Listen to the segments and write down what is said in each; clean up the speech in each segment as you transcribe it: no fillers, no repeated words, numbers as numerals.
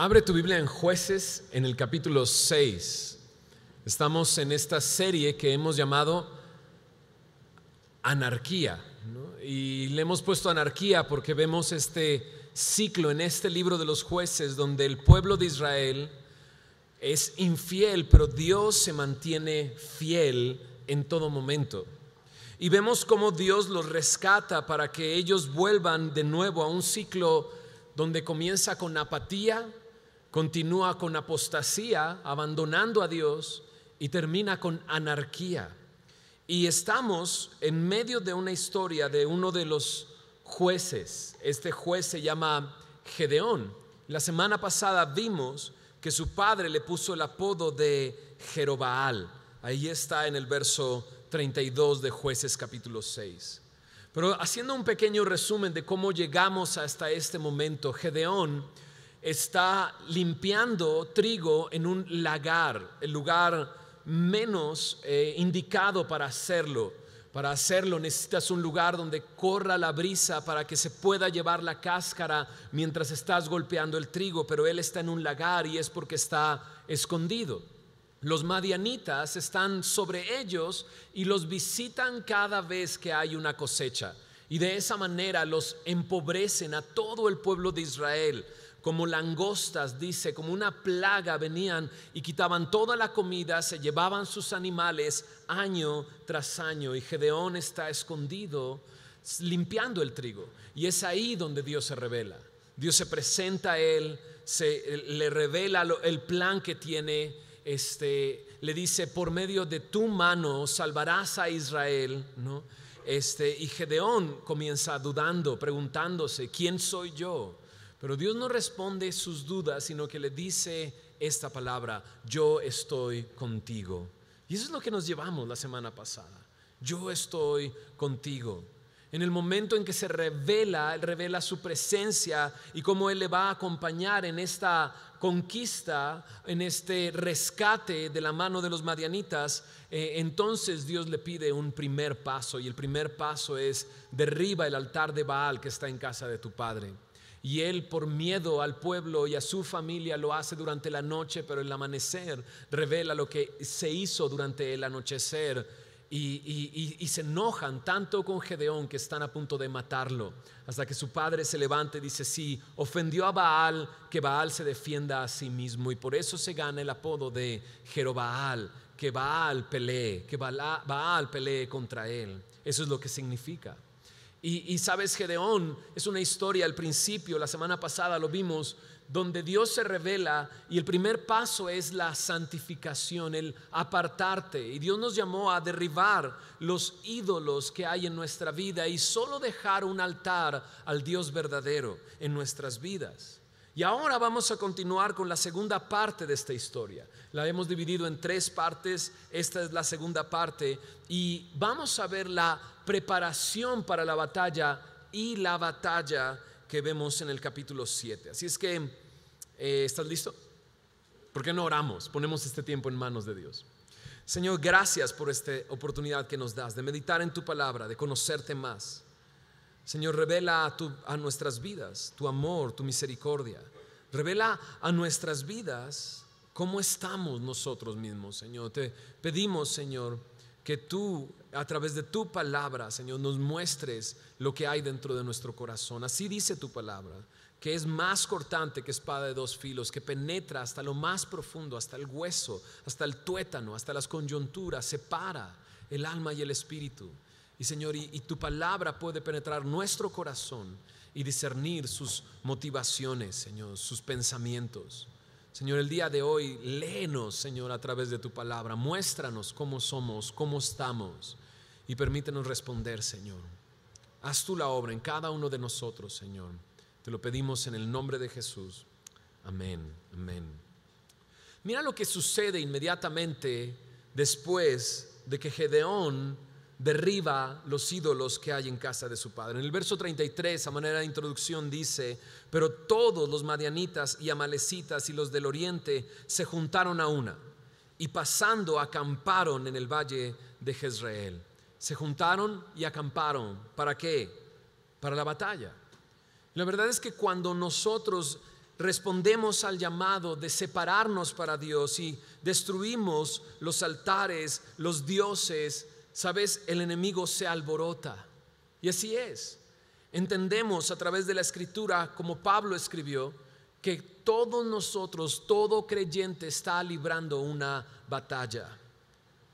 Abre tu Biblia en Jueces en el capítulo 6. Estamos en esta serie que hemos llamado Anarquía, ¿no? Y le hemos puesto anarquía porque vemos este ciclo en este libro de los Jueces donde el pueblo de Israel es infiel, pero Dios se mantiene fiel en todo momento. Y vemos cómo Dios los rescata para que ellos vuelvan de nuevo a un ciclo donde comienza con apatía, continúa con apostasía, abandonando a Dios, y termina con anarquía. Y estamos en medio de una historia de uno de los jueces. Este juez se llama Gedeón. La semana pasada vimos que su padre le puso el apodo de Jerobaal. Ahí está en el verso 32 de Jueces capítulo 6. Pero haciendo un pequeño resumen de cómo llegamos hasta este momento, Gedeón está limpiando trigo en un lagar, el lugar menos indicado para hacerlo. Para hacerlo necesitas un lugar donde corra la brisa para que se pueda llevar la cáscara mientras estás golpeando el trigo, pero él está en un lagar y es porque está escondido. Los madianitas están sobre ellos y los visitan cada vez que hay una cosecha, y de esa manera los empobrecen a todo el pueblo de Israel. Como langostas, dice, como una plaga venían y quitaban toda la comida, se llevaban sus animales año tras año, y Gedeón está escondido limpiando el trigo, y es ahí donde Dios se revela. Dios se presenta a él, le revela el plan que tiene. Le dice: por medio de tu mano salvarás a Israel, ¿no? Y Gedeón comienza dudando, preguntándose: ¿quién soy yo? Pero Dios no responde sus dudas, sino que le dice esta palabra: yo estoy contigo. Y eso es lo que nos llevamos la semana pasada. Yo estoy contigo. En el momento en que se revela, Él revela su presencia y cómo Él le va a acompañar en esta conquista, en este rescate de la mano de los madianitas. Entonces Dios le pide un primer paso, y el primer paso es: derriba el altar de Baal que está en casa de tu padre. Y él, por miedo al pueblo y a su familia, lo hace durante la noche, pero el amanecer revela lo que se hizo durante el anochecer. Y se enojan tanto con Gedeón que están a punto de matarlo, hasta que su padre se levanta y dice: sí, ofendió a Baal, que Baal se defienda a sí mismo. Y por eso se gana el apodo de Jerobaal, que Baal pelee, Baal pelee contra él. Eso es lo que significa. Y sabes, Gedeón es una historia al principio, la semana pasada lo vimos, donde Dios se revela, y el primer paso es la santificación, el apartarte. Y Dios nos llamó a derribar los ídolos que hay en nuestra vida y solo dejar un altar al Dios verdadero en nuestras vidas. Y ahora vamos a continuar con la segunda parte de esta historia. La hemos dividido en 3 partes. Esta es la segunda parte, y vamos a ver la preparación para la batalla y la batalla que vemos en el capítulo 7. Así es que, ¿estás listo? ¿Por qué no oramos? Ponemos este tiempo en manos de Dios. Señor, gracias por esta oportunidad que nos das de meditar en tu palabra, de conocerte más. Señor, revela a nuestras vidas tu amor, tu misericordia. Revela a nuestras vidas cómo estamos nosotros mismos, Señor. Te pedimos, Señor, que tú, a través de tu palabra, Señor, nos muestres lo que hay dentro de nuestro corazón. Así dice tu palabra, que es más cortante que espada de 2 filos, que penetra hasta lo más profundo, hasta el hueso, hasta el tuétano, hasta las coyunturas, separa el alma y el espíritu. Y Señor, y tu palabra puede penetrar nuestro corazón y discernir sus motivaciones, Señor, sus pensamientos. Señor, el día de hoy, léenos, Señor, a través de tu palabra. Muéstranos cómo somos, cómo estamos, y permítenos responder, Señor. Haz tú la obra en cada uno de nosotros, Señor. Te lo pedimos en el nombre de Jesús. Amén, amén. Mira lo que sucede inmediatamente después de que Gedeón derriba los ídolos que hay en casa de su padre. En el verso 33, a manera de introducción, dice: pero todos los madianitas y amalecitas y los del oriente se juntaron a una, y pasando acamparon en el valle de Jezreel. Se juntaron y acamparon. ¿Para qué? Para la batalla. La verdad es que cuando nosotros respondemos al llamado de separarnos para Dios y destruimos los altares, los dioses, ¿sabes? El enemigo se alborota. Y así es. Entendemos a través de la Escritura, como Pablo escribió, que todos nosotros, todo creyente está librando una batalla.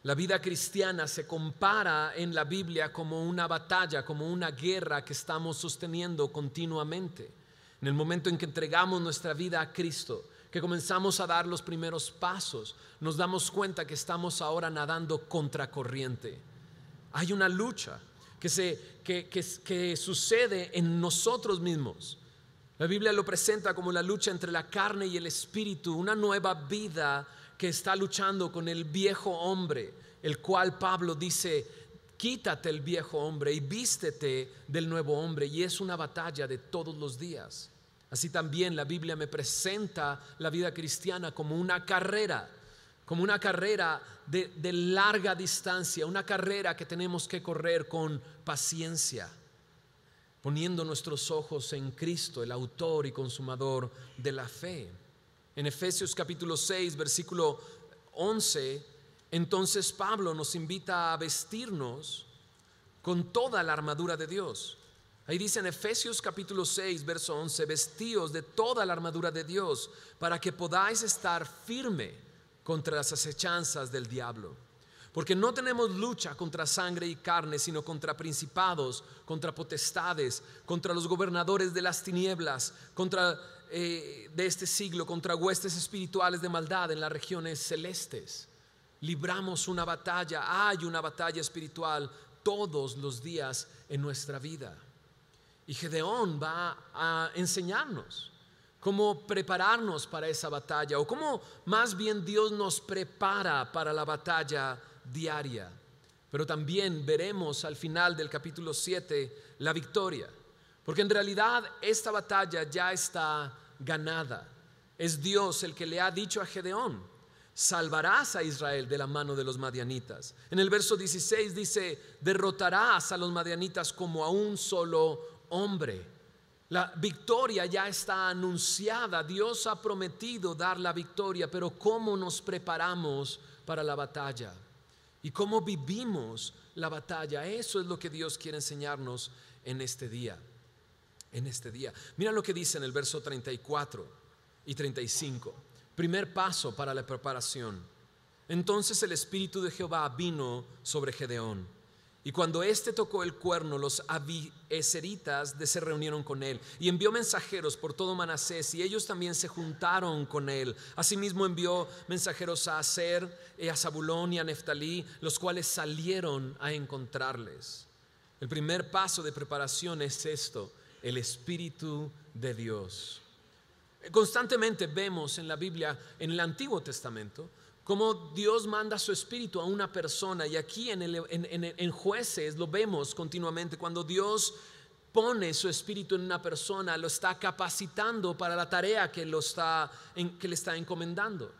La vida cristiana se compara en la Biblia como una batalla, como una guerra que estamos sosteniendo continuamente. En el momento en que entregamos nuestra vida a Cristo, que comenzamos a dar los primeros pasos, nos damos cuenta que estamos ahora nadando contracorriente. Hay una lucha que sucede en nosotros mismos. La Biblia lo presenta como la lucha entre la carne y el espíritu, una nueva vida que está luchando con el viejo hombre, el cual Pablo dice: quítate el viejo hombre y vístete del nuevo hombre. Y es una batalla de todos los días. Así también la Biblia me presenta la vida cristiana como una carrera de larga distancia, una carrera que tenemos que correr con paciencia, poniendo nuestros ojos en Cristo, el autor y consumador de la fe. En Efesios capítulo 6, versículo 11, entonces Pablo nos invita a vestirnos con toda la armadura de Dios. Ahí dice en Efesios capítulo 6, verso 11: vestíos de toda la armadura de Dios para que podáis estar firme contra las acechanzas del diablo. Porque no tenemos lucha contra sangre y carne, sino contra principados, contra potestades, contra los gobernadores de las tinieblas, de este siglo, contra huestes espirituales de maldad en las regiones celestes. Libramos una batalla, hay una batalla espiritual todos los días en nuestra vida. Y Gedeón va a enseñarnos cómo prepararnos para esa batalla, o cómo más bien Dios nos prepara para la batalla diaria. Pero también veremos al final del capítulo 7 la victoria, porque en realidad esta batalla ya está ganada. Es Dios el que le ha dicho a Gedeón: salvarás a Israel de la mano de los madianitas. En el verso 16 dice: derrotarás a los madianitas como a un solo hombre. La victoria ya está anunciada. Dios ha prometido dar la victoria, pero ¿cómo nos preparamos para la batalla? ¿Y cómo vivimos la batalla? Eso es lo que Dios quiere enseñarnos en este día. Mira lo que dice en el verso 34 y 35. Primer paso para la preparación. Entonces el Espíritu de Jehová vino sobre Gedeón, y cuando éste tocó el cuerno, los abiezeritas se reunieron con él, y envió mensajeros por todo Manasés, y ellos también se juntaron con él. Asimismo envió mensajeros a Aser, a Zabulón y a Neftalí, los cuales salieron a encontrarles. El primer paso de preparación es esto: el Espíritu de Dios. Constantemente vemos en la Biblia, en el Antiguo Testamento, cómo Dios manda su Espíritu a una persona, y aquí en Jueces lo vemos continuamente. Cuando Dios pone su Espíritu en una persona, lo está capacitando para la tarea que le está encomendando.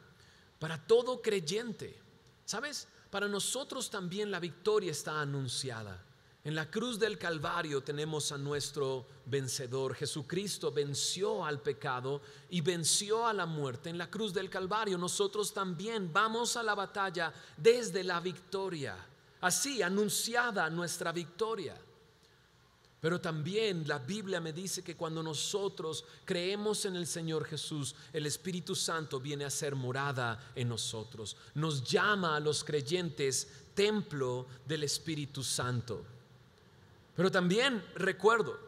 Para todo creyente, ¿sabes? Para nosotros también la victoria está anunciada. En la cruz del Calvario tenemos a nuestro vencedor. Jesucristo venció al pecado y venció a la muerte. En la cruz del Calvario nosotros también vamos a la batalla desde la victoria. Así anunciada nuestra victoria. Pero también la Biblia me dice que cuando nosotros creemos en el Señor Jesús, el Espíritu Santo viene a ser morada en nosotros. Nos llama a los creyentes templo del Espíritu Santo. Pero también recuerdo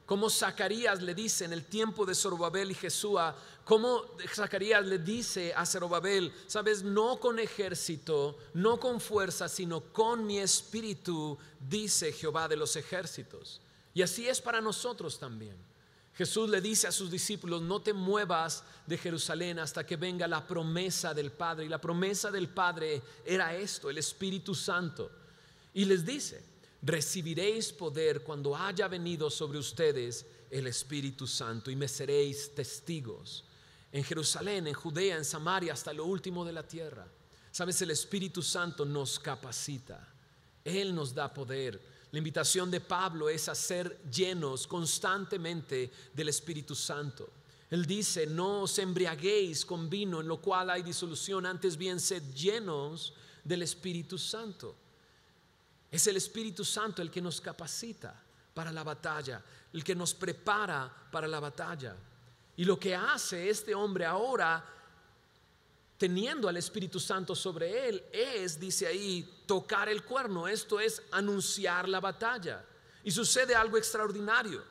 cómo Zacarías le dice en el tiempo de Zorobabel y Jesúa, cómo Zacarías le dice a Zorobabel: sabes, no con ejército, no con fuerza, sino con mi espíritu, dice Jehová de los ejércitos. Y así es para nosotros también. Jesús le dice a sus discípulos: no te muevas de Jerusalén hasta que venga la promesa del Padre. Y la promesa del Padre era esto, el Espíritu Santo. Y les dice: recibiréis poder cuando haya venido sobre ustedes el Espíritu Santo, y me seréis testigos en Jerusalén, en Judea, en Samaria, hasta lo último de la tierra. Sabes, el Espíritu Santo nos capacita, Él nos da poder. La invitación de Pablo es a ser llenos constantemente del Espíritu Santo. Él dice: no os embriaguéis con vino en lo cual hay disolución, antes bien sed llenos del Espíritu Santo. Es el Espíritu Santo el que nos capacita para la batalla, el que nos prepara para la batalla. Y lo que hace este hombre ahora, teniendo al Espíritu Santo sobre él, es, dice ahí, tocar el cuerno. Esto es anunciar la batalla. Y sucede algo extraordinario,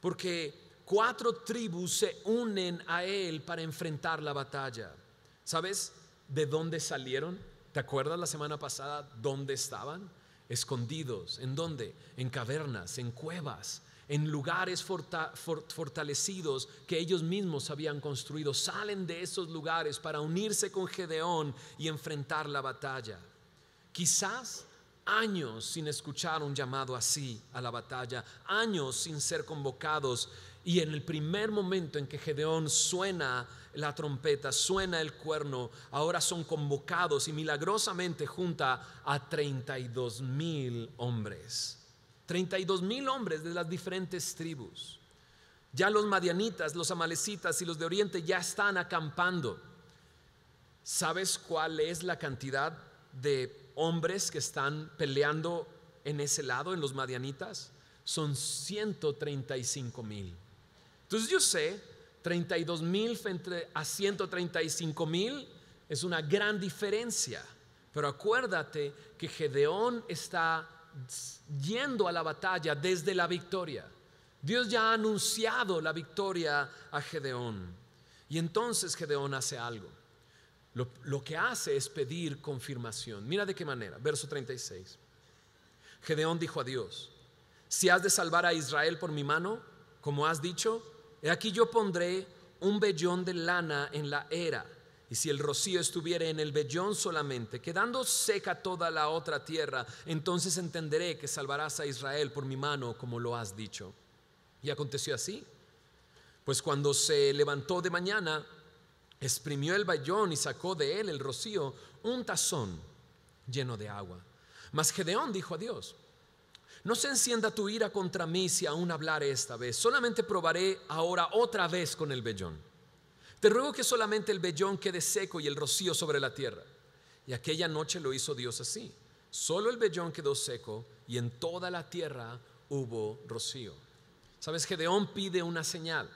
porque 4 tribus se unen a él para enfrentar la batalla. ¿Sabes de dónde salieron? ¿Te acuerdas la semana pasada dónde estaban? Escondidos. ¿En dónde? En cavernas, en cuevas, en lugares fortalecidos que ellos mismos habían construido. Salen de esos lugares para unirse con Gedeón y enfrentar la batalla. Quizás años sin escuchar un llamado así a la batalla, años sin ser convocados, y en el primer momento en que Gedeón suena la trompeta, suena el cuerno, ahora son convocados y milagrosamente junta a 32,000 hombres. 32,000 hombres de las diferentes tribus. Ya los madianitas, los amalecitas y los de Oriente ya están acampando. ¿Sabes cuál es la cantidad de hombres que están peleando en ese lado, en los madianitas? Son 135,000. Entonces yo sé, 32,000 frente a 135,000 es una gran diferencia. Pero acuérdate que Gedeón está yendo a la batalla desde la victoria. Dios ya ha anunciado la victoria a Gedeón. Y entonces Gedeón hace algo. Lo que hace es pedir confirmación. Mira de qué manera. Verso 36. Gedeón dijo a Dios: si has de salvar a Israel por mi mano, como has dicho, he aquí yo pondré un vellón de lana en la era, y si el rocío estuviere en el vellón solamente, quedando seca toda la otra tierra, entonces entenderé que salvarás a Israel por mi mano, como lo has dicho. Y aconteció así. Pues cuando se levantó de mañana, exprimió el vellón y sacó de él el rocío, un tazón lleno de agua. Mas Gedeón dijo a Dios: no se encienda tu ira contra mí si aún hablaré esta vez, solamente probaré ahora otra vez con el vellón. Te ruego que solamente el vellón quede seco y el rocío sobre la tierra. Y aquella noche lo hizo Dios así. Solo el vellón quedó seco y en toda la tierra hubo rocío. ¿Sabes? Gedeón pide una señal.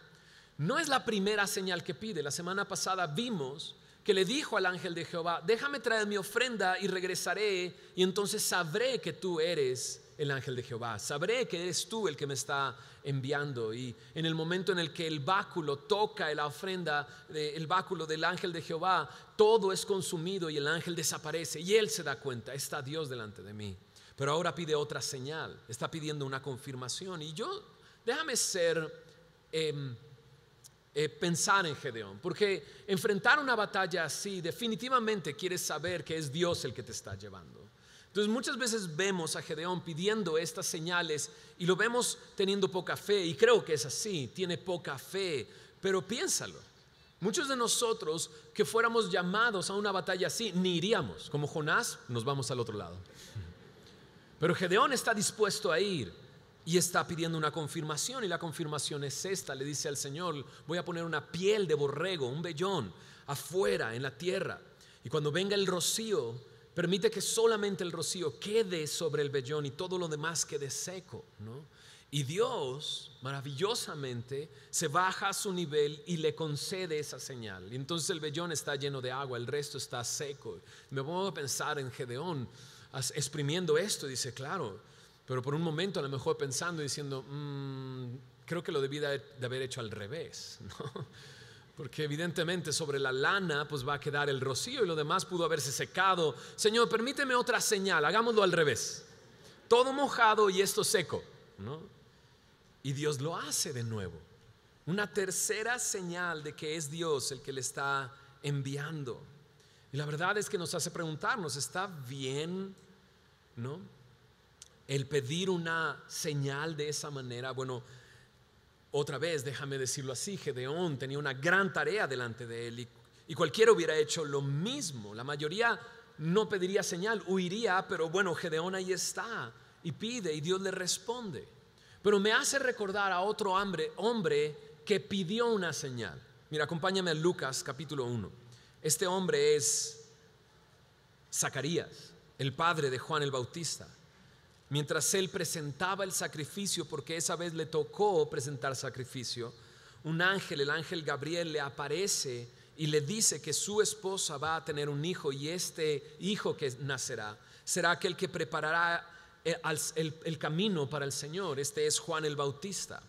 No es la primera señal que pide. La semana pasada vimos que le dijo al ángel de Jehová: déjame traer mi ofrenda y regresaré, y entonces sabré que tú eres el ángel de Jehová, sabré que eres tú el que me está enviando. Y en el momento en el que el báculo toca la ofrenda, el báculo del ángel de Jehová, todo es consumido y el ángel desaparece y él se da cuenta: está Dios delante de mí. Pero ahora pide otra señal, está pidiendo una confirmación. Y déjame pensar en Gedeón, porque enfrentar una batalla así definitivamente quieres saber que es Dios el que te está llevando. Entonces muchas veces vemos a Gedeón pidiendo estas señales y lo vemos teniendo poca fe, y creo que es así, tiene poca fe. Pero piénsalo, muchos de nosotros que fuéramos llamados a una batalla así ni iríamos. Como Jonás, nos vamos al otro lado. Pero Gedeón está dispuesto a ir y está pidiendo una confirmación, y la confirmación es esta. Le dice al Señor: voy a poner una piel de borrego, un vellón afuera en la tierra, y cuando venga el rocío, permite que solamente el rocío quede sobre el vellón y todo lo demás quede seco, ¿no? Y Dios maravillosamente se baja a su nivel y le concede esa señal. Y entonces el vellón está lleno de agua, el resto está seco. Me pongo a pensar en Gedeón exprimiendo esto, y dice: claro, pero por un momento a lo mejor pensando y diciendo: creo que lo debí de haber hecho al revés, ¿no? Porque evidentemente sobre la lana pues va a quedar el rocío y lo demás pudo haberse secado. Señor, permíteme otra señal, hagámoslo al revés. Todo mojado y esto seco, ¿no? Y Dios lo hace de nuevo. Una tercera señal de que es Dios el que le está enviando. Y la verdad es que nos hace preguntarnos: ¿está bien, no, el pedir una señal de esa manera? Bueno, otra vez, déjame decirlo así, Gedeón tenía una gran tarea delante de él, y cualquiera hubiera hecho lo mismo. La mayoría no pediría señal, huiría, pero bueno, Gedeón ahí está y pide y Dios le responde. Pero me hace recordar a otro hombre que que pidió una señal. Mira, acompáñame a Lucas capítulo 1. Este hombre es Zacarías, el padre de Juan el Bautista. Mientras él presentaba el sacrificio, porque esa vez le tocó presentar sacrificio, un ángel, el ángel Gabriel, le aparece y le dice que su esposa va a tener un hijo, y este hijo que nacerá será aquel que preparará el camino para el Señor. Este es Juan el Bautista.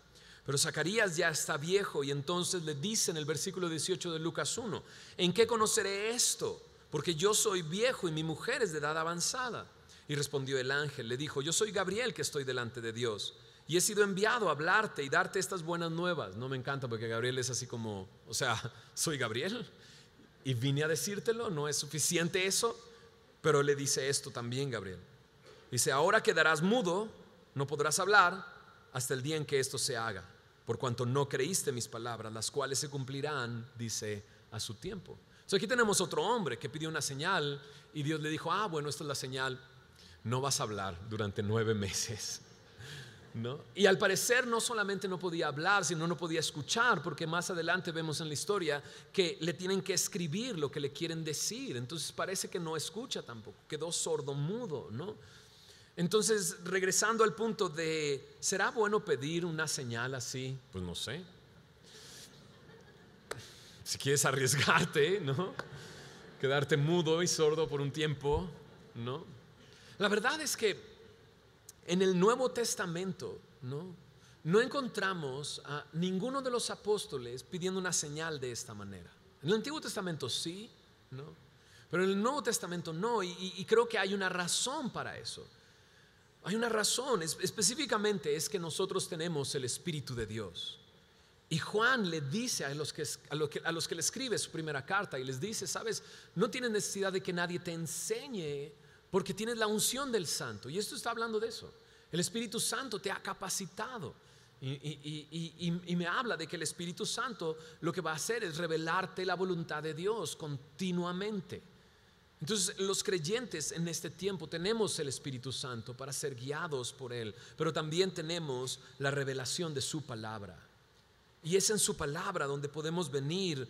Pero Zacarías ya está viejo, y entonces le dice en el versículo 18 de Lucas 1: ¿en qué conoceré esto? Porque yo soy viejo y mi mujer es de edad avanzada. Y respondió el ángel, le dijo: yo soy Gabriel, que estoy delante de Dios, y he sido enviado a hablarte y darte estas buenas nuevas. No, me encanta porque Gabriel es así como, o sea, soy Gabriel y vine a decírtelo. No es suficiente eso, pero le dice esto también Gabriel. Dice: ahora quedarás mudo, no podrás hablar hasta el día en que esto se haga, por cuanto no creíste mis palabras, las cuales se cumplirán, dice, a su tiempo. Entonces aquí tenemos otro hombre que pidió una señal, y Dios le dijo: bueno, esta es la señal, no vas a hablar durante 9 meses, ¿no? Y al parecer no solamente no podía hablar, sino no podía escuchar, porque más adelante vemos en la historia que le tienen que escribir lo que le quieren decir. Entonces parece que no escucha tampoco, quedó sordomudo, ¿no? Entonces, regresando al punto de, ¿será bueno pedir una señal así? Pues no sé. Si quieres arriesgarte, ¿no? Quedarte mudo y sordo por un tiempo, ¿no? La verdad es que en el Nuevo Testamento no encontramos a ninguno de los apóstoles pidiendo una señal de esta manera. En el Antiguo Testamento sí, ¿no? Pero en el Nuevo Testamento no, y creo que hay una razón para eso. Hay una razón, específicamente es que nosotros tenemos el Espíritu de Dios. Y Juan le dice a los que le escribe su primera carta, y les dice: sabes, no tienes necesidad de que nadie te enseñe, porque tienes la unción del Santo. Y esto está hablando de eso. El Espíritu Santo te ha capacitado. Y me habla de que el Espíritu Santo lo que va a hacer es revelarte la voluntad de Dios continuamente. Entonces, los creyentes en este tiempo tenemos el Espíritu Santo para ser guiados por Él, pero también tenemos la revelación de su palabra. Y es en su palabra donde podemos venir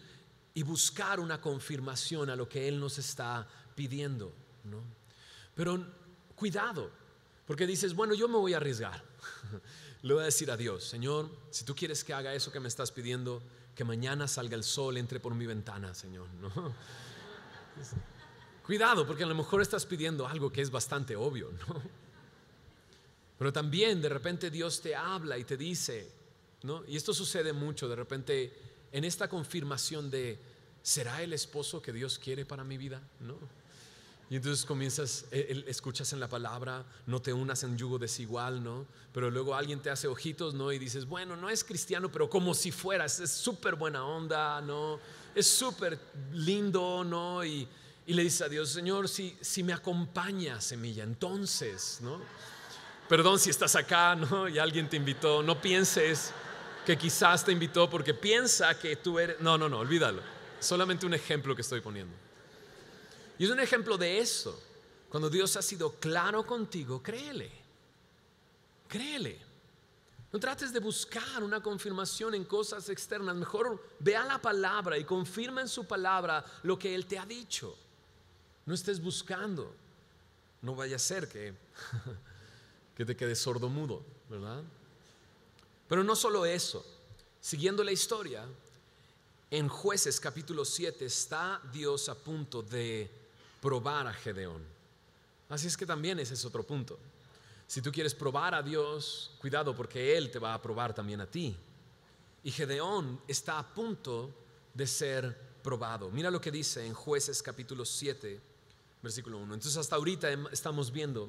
y buscar una confirmación a lo que Él nos está pidiendo, ¿no? Pero cuidado, porque dices: bueno, yo me voy a arriesgar. Le voy a decir a Dios: Señor, si tú quieres que haga eso que me estás pidiendo, que mañana salga el sol, entre por mi ventana, Señor, ¿no? Cuidado, porque a lo mejor estás pidiendo algo que es bastante obvio, ¿no? Pero también de repente Dios te habla y te dice, ¿no? Y esto sucede mucho de repente en esta confirmación de: ¿será el esposo que Dios quiere para mi vida? ¿No? Y entonces escuchas en la palabra: no te unas en yugo desigual, ¿no? Pero luego alguien te hace ojitos, ¿no? Y dices: bueno, no es cristiano, pero como si fuera, es súper buena onda, ¿no? Es súper lindo, ¿no? Y le dices a Dios: Señor, si me acompaña Semilla, entonces, ¿no? Perdón si estás acá, ¿no? Y alguien te invitó, no pienses que quizás te invitó porque piensa que tú eres. No, olvídalo. Solamente un ejemplo que estoy poniendo. Y es un ejemplo de eso. Cuando Dios ha sido claro contigo, créele. No trates de buscar una confirmación en cosas externas. Mejor ve a la palabra y confirma en su palabra lo que Él te ha dicho. No estés buscando. No vaya a ser que te quedes sordomudo, ¿verdad? Pero no solo eso. Siguiendo la historia, en Jueces capítulo 7 está Dios a punto de probar a Gedeón. Así es que también ese es otro punto. Si tú quieres probar a Dios, cuidado, porque Él te va a probar también a ti. Y Gedeón está a punto de ser probado. Mira lo que dice en Jueces capítulo 7, versículo 1. Entonces hasta ahorita estamos viendo,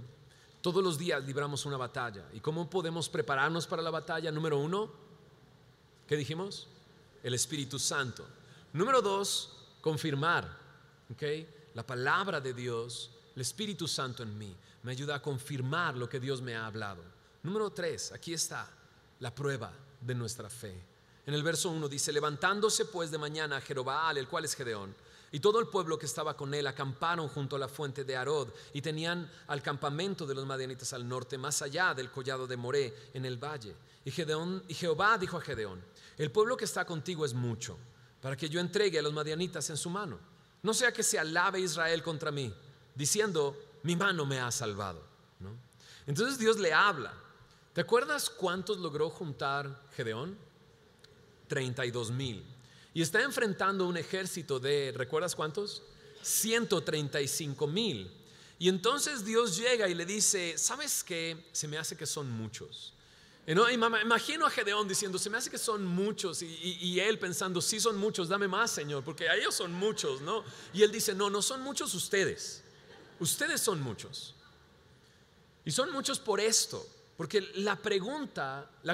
todos los días libramos una batalla. ¿Y cómo podemos prepararnos para la batalla? Número 1, ¿qué dijimos? El Espíritu Santo. Número 2, confirmar, ¿okay? La palabra de Dios, el Espíritu Santo en mí me ayuda a confirmar lo que Dios me ha hablado. Número 3, aquí está la prueba de nuestra fe. En el verso 1 dice: levantándose pues de mañana Jerobbaal, el cual es Gedeón, y todo el pueblo que estaba con él, acamparon junto a la fuente de Arod, y tenían al campamento de los madianitas al norte, más allá del collado de Moré, en el valle. Y Jehová dijo a Gedeón: el pueblo que está contigo es mucho, para que yo entregue a los madianitas en su mano. No sea que se alabe Israel contra mí, diciendo: mi mano me ha salvado, ¿no? Entonces Dios le habla. ¿Te acuerdas cuántos logró juntar Gedeón? 32,000. Y está enfrentando un ejército de, ¿recuerdas cuántos? 135,000. Y entonces Dios llega y le dice: ¿sabes qué? Se me hace que son muchos. ¿No? Imagino a Gedeón diciendo: se me hace que son muchos, y él pensando: sí son muchos, dame más, Señor, porque a ellos son muchos, ¿no? Y él dice: no son muchos ustedes son muchos. Y son muchos por esto, porque la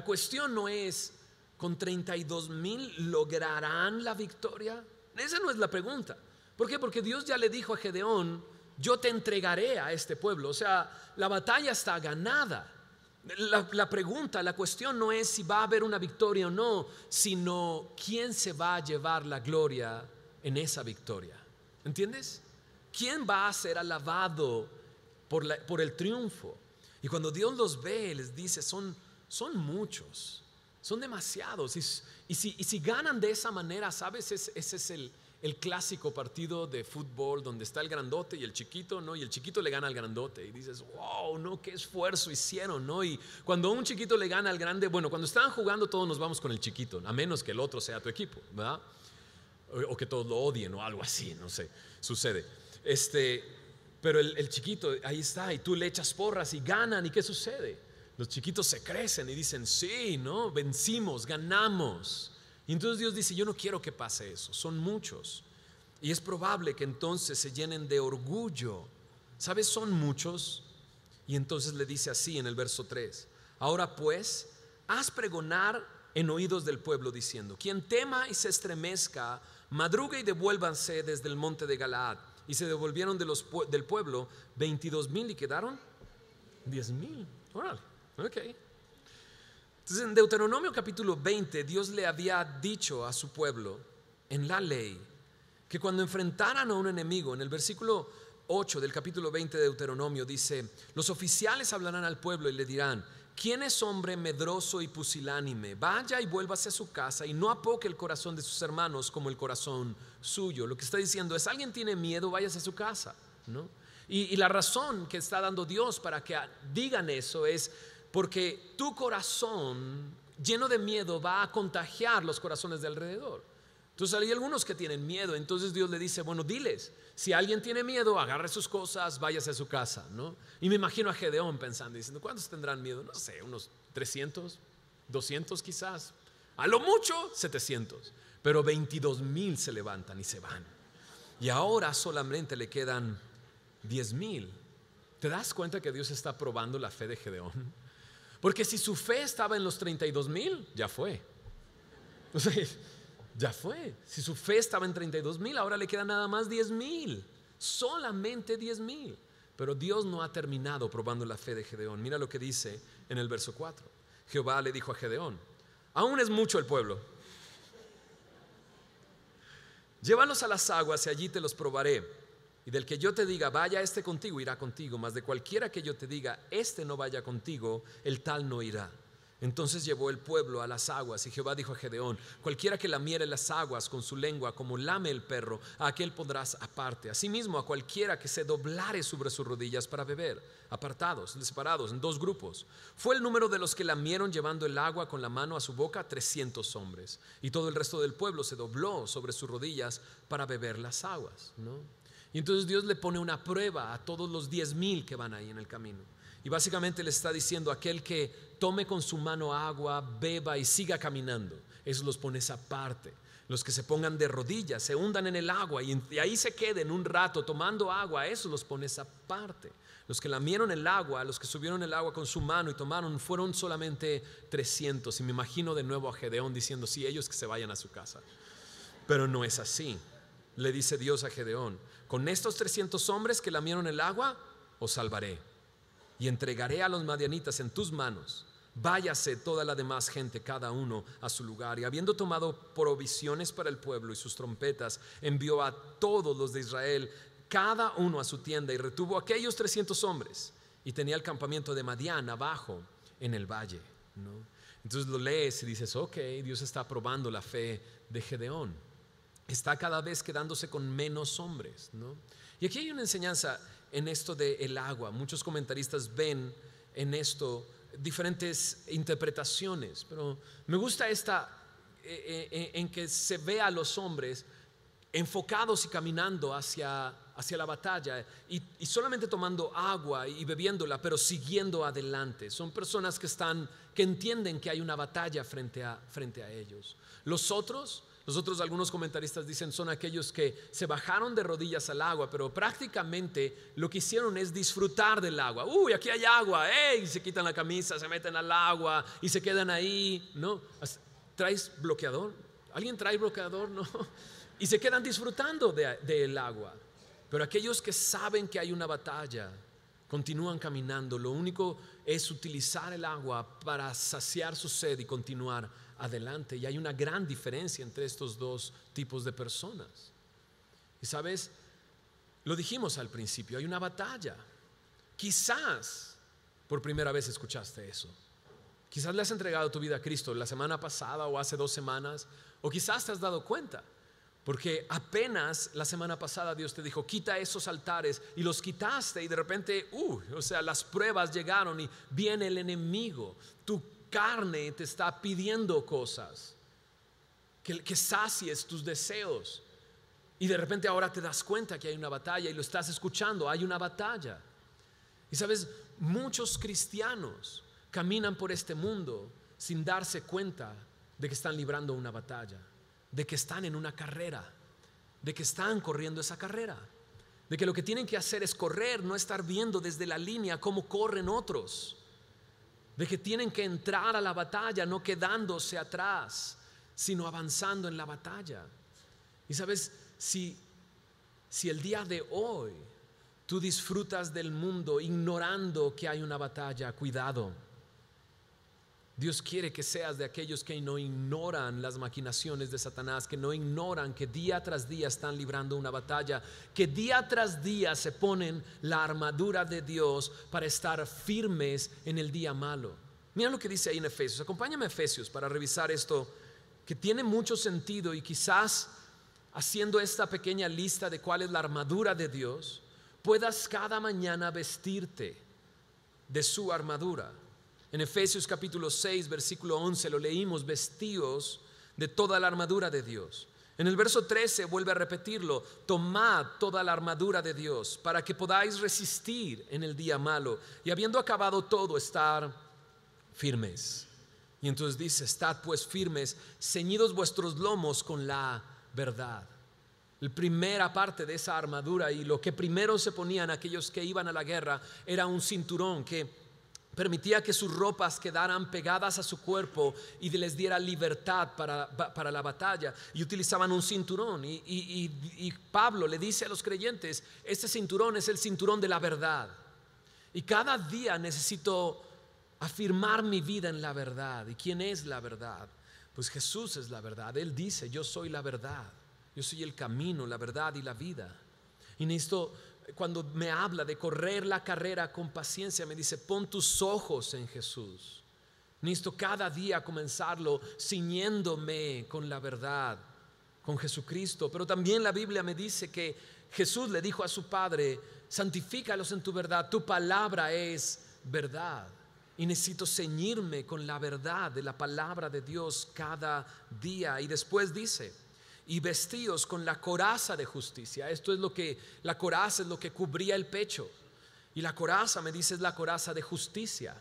cuestión no es: ¿con 32,000 lograrán la victoria? Esa no es la pregunta. ¿Por qué? Porque Dios ya le dijo a Gedeón: yo te entregaré a este pueblo. O sea, la batalla está ganada. La cuestión no es si va a haber una victoria o no, sino quién se va a llevar la gloria en esa victoria. ¿Entiendes? ¿Quién va a ser alabado por el triunfo? Y cuando Dios los ve, les dice: son muchos, son demasiados. Y si ganan de esa manera, ¿sabes? Ese es el clásico partido de fútbol donde está el grandote y el chiquito, ¿no? Y el chiquito le gana al grandote y dices: wow, ¿no? Qué esfuerzo hicieron, ¿no? Y cuando un chiquito le gana al grande, bueno, cuando estaban jugando todos nos vamos con el chiquito, a menos que el otro sea tu equipo, ¿verdad? O que todos lo odien o algo así, no sé, sucede. Pero el chiquito ahí está, y tú le echas porras y ganan, ¿y qué sucede? Los chiquitos se crecen y dicen: sí, ¿no? Vencimos, ganamos. Y entonces Dios dice: yo no quiero que pase eso, son muchos. Y es probable que entonces se llenen de orgullo. ¿Sabes? Son muchos. Y entonces le dice así en el verso 3: ahora pues, haz pregonar en oídos del pueblo diciendo: quien tema y se estremezca, madrugue y devuélvanse desde el monte de Galaad. Y se devolvieron del pueblo 22,000 y quedaron 10,000. Órale, ok. Entonces en Deuteronomio capítulo 20 Dios le había dicho a su pueblo en la ley que cuando enfrentaran a un enemigo, en el versículo 8 del capítulo 20 de Deuteronomio dice: los oficiales hablarán al pueblo y le dirán: ¿quién es hombre medroso y pusilánime? Vaya y vuélvase a su casa y no apoque el corazón de sus hermanos como el corazón suyo. Lo que está diciendo es: alguien tiene miedo, váyase a su casa, ¿no? Y la razón que está dando Dios para que digan eso es porque tu corazón lleno de miedo va a contagiar los corazones de alrededor. Entonces hay algunos que tienen miedo. Entonces Dios le dice: bueno, diles, si alguien tiene miedo, agarre sus cosas, váyase a su casa, ¿no? Y me imagino a Gedeón pensando, diciendo: ¿cuántos tendrán miedo? No sé, unos 300, 200 quizás, a lo mucho 700. Pero 22,000 se levantan y se van. Y ahora solamente le quedan 10,000. ¿Te das cuenta que Dios está probando la fe de Gedeón? Porque si su fe estaba en los 32,000, ya fue. O sea, ya fue. Si su fe estaba en 32,000, ahora le quedan nada más 10,000. Solamente 10,000. Pero Dios no ha terminado probando la fe de Gedeón. Mira lo que dice en el verso 4. Jehová le dijo a Gedeón: aún es mucho el pueblo. Llévalos a las aguas y allí te los probaré. Y del que yo te diga: vaya este contigo, irá contigo. Mas de cualquiera que yo te diga: este no vaya contigo, el tal no irá. Entonces llevó el pueblo a las aguas, y Jehová dijo a Gedeón: cualquiera que lamiere las aguas con su lengua como lame el perro, a aquel pondrás aparte. Asimismo a cualquiera que se doblare sobre sus rodillas para beber, apartados, separados en 2 grupos. Fue el número de los que lamieron llevando el agua con la mano a su boca 300 hombres. Y todo el resto del pueblo se dobló sobre sus rodillas para beber las aguas, ¿no? Y entonces Dios le pone una prueba a todos los 10,000 que van ahí en el camino. Y básicamente le está diciendo: aquel que tome con su mano agua, beba y siga caminando, esos los pones aparte. Los que se pongan de rodillas, se hundan en el agua y ahí se queden un rato tomando agua, esos los pones aparte. Los que lamieron el agua, los que subieron el agua con su mano y tomaron, fueron solamente 300. Y me imagino de nuevo a Gedeón diciendo: sí, ellos que se vayan a su casa. Pero no es así. Le dice Dios a Gedeón: con estos 300 hombres que lamieron el agua, os salvaré y entregaré a los madianitas en tus manos. váyase toda la demás gente, cada uno a su lugar. Y habiendo tomado provisiones para el pueblo y sus trompetas, envió a todos los de Israel, cada uno a su tienda, y retuvo a aquellos 300 hombres. Y tenía el campamento de Madián abajo en el valle, ¿no? Entonces lo lees y dices, ok, Dios está probando la fe de Gedeón. Está cada vez quedándose con menos hombres, ¿no? Y aquí hay una enseñanza en esto del agua. Muchos comentaristas ven en esto diferentes interpretaciones, pero me gusta esta en que se ve a los hombres enfocados y caminando hacia la batalla y solamente tomando agua y bebiéndola, pero siguiendo adelante. Son personas que entienden que hay una batalla frente a ellos. Los otros, algunos comentaristas dicen, son aquellos que se bajaron de rodillas al agua, pero prácticamente lo que hicieron es disfrutar del agua. Uy, aquí hay agua, ¡ey! Se quitan la camisa, se meten al agua y se quedan ahí, ¿no? ¿Traes bloqueador? ¿Alguien trae bloqueador? No. Y se quedan disfrutando del agua. Pero aquellos que saben que hay una batalla continúan caminando. Lo único es utilizar el agua para saciar su sed y continuar adelante. Y hay una gran diferencia entre estos dos tipos de personas. Y sabes, lo dijimos al principio, hay una batalla. Quizás por primera vez escuchaste eso. Quizás le has entregado tu vida a Cristo la semana pasada o hace 2 semanas, o quizás te has dado cuenta. Porque apenas la semana pasada Dios te dijo, quita esos altares, y los quitaste, y de repente, las pruebas llegaron y viene el enemigo. Tu carne te está pidiendo cosas, que sacies tus deseos, y de repente ahora te das cuenta que hay una batalla y lo estás escuchando, hay una batalla. Y sabes, muchos cristianos caminan por este mundo sin darse cuenta de que están librando una batalla, de que están en una carrera, de que están corriendo esa carrera, de que lo que tienen que hacer es correr, no estar viendo desde la línea cómo corren otros, de que tienen que entrar a la batalla no quedándose atrás, sino avanzando en la batalla. Y sabes, si el día de hoy tú disfrutas del mundo ignorando que hay una batalla, cuidado. Dios quiere que seas de aquellos que no ignoran las maquinaciones de Satanás, que no ignoran que día tras día están librando una batalla, que día tras día se ponen la armadura de Dios para estar firmes en el día malo. Mira lo que dice ahí en Efesios. Acompáñame a Efesios para revisar esto que tiene mucho sentido, y quizás haciendo esta pequeña lista de cuál es la armadura de Dios, puedas cada mañana vestirte de su armadura. En Efesios capítulo 6, versículo 11 lo leímos, vestidos de toda la armadura de Dios. En el verso 13 vuelve a repetirlo, tomad toda la armadura de Dios para que podáis resistir en el día malo, y habiendo acabado todo, estar firmes. Y entonces dice, estad pues firmes, ceñidos vuestros lomos con la verdad. La primera parte de esa armadura, y lo que primero se ponían aquellos que iban a la guerra, era un cinturón que permitía que sus ropas quedaran pegadas a su cuerpo y les diera libertad para la batalla, y utilizaban un cinturón. Y Pablo le dice a los creyentes, este cinturón es el cinturón de la verdad, y cada día necesito afirmar mi vida en la verdad. ¿Y quién es la verdad? Pues Jesús es la verdad. Él dice, yo soy la verdad, yo soy el camino, la verdad y la vida. Y necesito, cuando me habla de correr la carrera con paciencia, me dice, pon tus ojos en Jesús. Necesito cada día comenzarlo ciñéndome con la verdad, con Jesucristo. Pero también la Biblia me dice que Jesús le dijo a su Padre, santifícalos en tu verdad, tu palabra es verdad. Y necesito ceñirme con la verdad de la palabra de Dios cada día. Y después dice, y vestíos con la coraza de justicia. Esto es la coraza es lo que cubría el pecho. Y la coraza, me dice, es la coraza de justicia.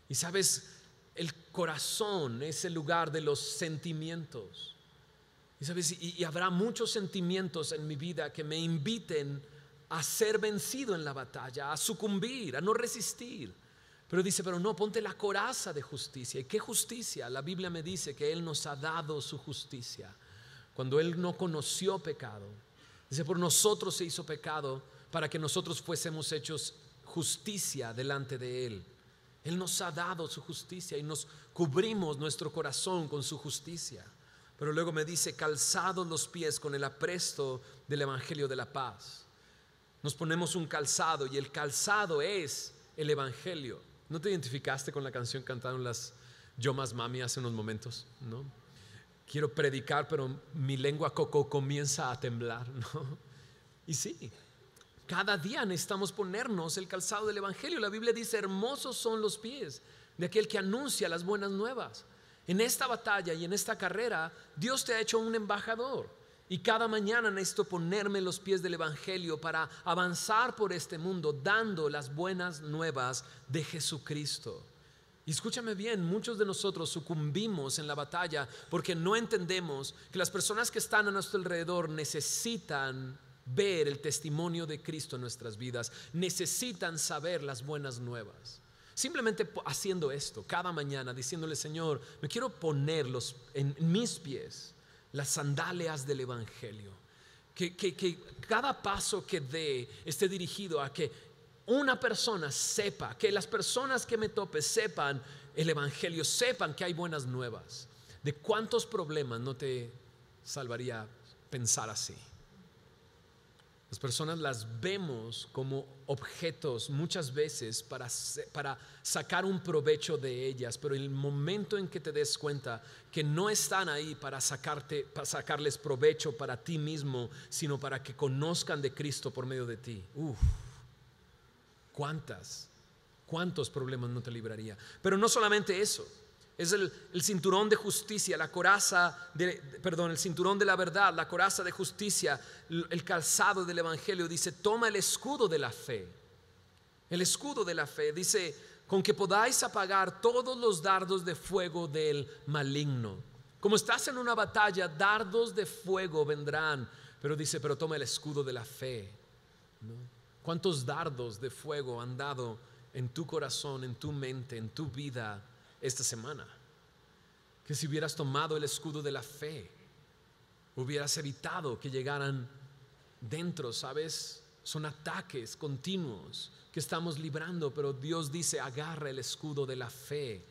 Y sabes, el corazón es el lugar de los sentimientos. Y sabes, y habrá muchos sentimientos en mi vida que me inviten a ser vencido en la batalla, a sucumbir, a no resistir. Pero dice, pero no, ponte la coraza de justicia. ¿Y qué justicia? La Biblia me dice que Él nos ha dado su justicia. Cuando Él no conoció pecado, dice, por nosotros se hizo pecado para que nosotros fuésemos hechos justicia delante de Él. Él nos ha dado su justicia y nos cubrimos nuestro corazón con su justicia. Pero luego me dice, calzados los pies con el apresto del evangelio de la paz. Nos ponemos un calzado y el calzado es el evangelio. ¿No te identificaste con la canción que cantaron las Yo Más Mami hace unos momentos? ¿No? Quiero predicar, pero mi lengua coco comienza a temblar, ¿no? Y sí, cada día necesitamos ponernos el calzado del evangelio. La Biblia dice, hermosos son los pies de aquel que anuncia las buenas nuevas. En esta batalla y en esta carrera, Dios te ha hecho un embajador. Y cada mañana necesito ponerme los pies del evangelio para avanzar por este mundo, dando las buenas nuevas de Jesucristo. Y escúchame bien, muchos de nosotros sucumbimos en la batalla porque no entendemos que las personas que están a nuestro alrededor necesitan ver el testimonio de Cristo en nuestras vidas, necesitan saber las buenas nuevas. Simplemente haciendo esto cada mañana, diciéndole, Señor, me quiero poner en mis pies las sandalias del evangelio, que cada paso que dé esté dirigido a que una persona sepa, que las personas que me tope sepan el evangelio, sepan que hay buenas nuevas. ¿De cuántos problemas no te salvaría pensar así? Las personas las vemos como objetos muchas veces para sacar un provecho de ellas, pero el momento en que te des cuenta que no están ahí para sacarles provecho para ti mismo, sino para que conozcan de Cristo por medio de ti. ¿Cuántos problemas no te libraría? Pero no solamente eso. Es el cinturón de justicia, la coraza el cinturón de la verdad, la coraza de justicia, el calzado del evangelio. Dice, toma el escudo de la fe. El escudo de la fe, dice, con que podáis apagar todos los dardos de fuego del maligno. Como estás en una batalla, dardos de fuego vendrán, pero dice, pero toma el escudo de la fe, ¿no? ¿Cuántos dardos de fuego han dado en tu corazón, en tu mente, en tu vida esta semana? Que si hubieras tomado el escudo de la fe, hubieras evitado que llegaran dentro, ¿sabes? Son ataques continuos que estamos librando, pero Dios dice, agarra el escudo de la fe.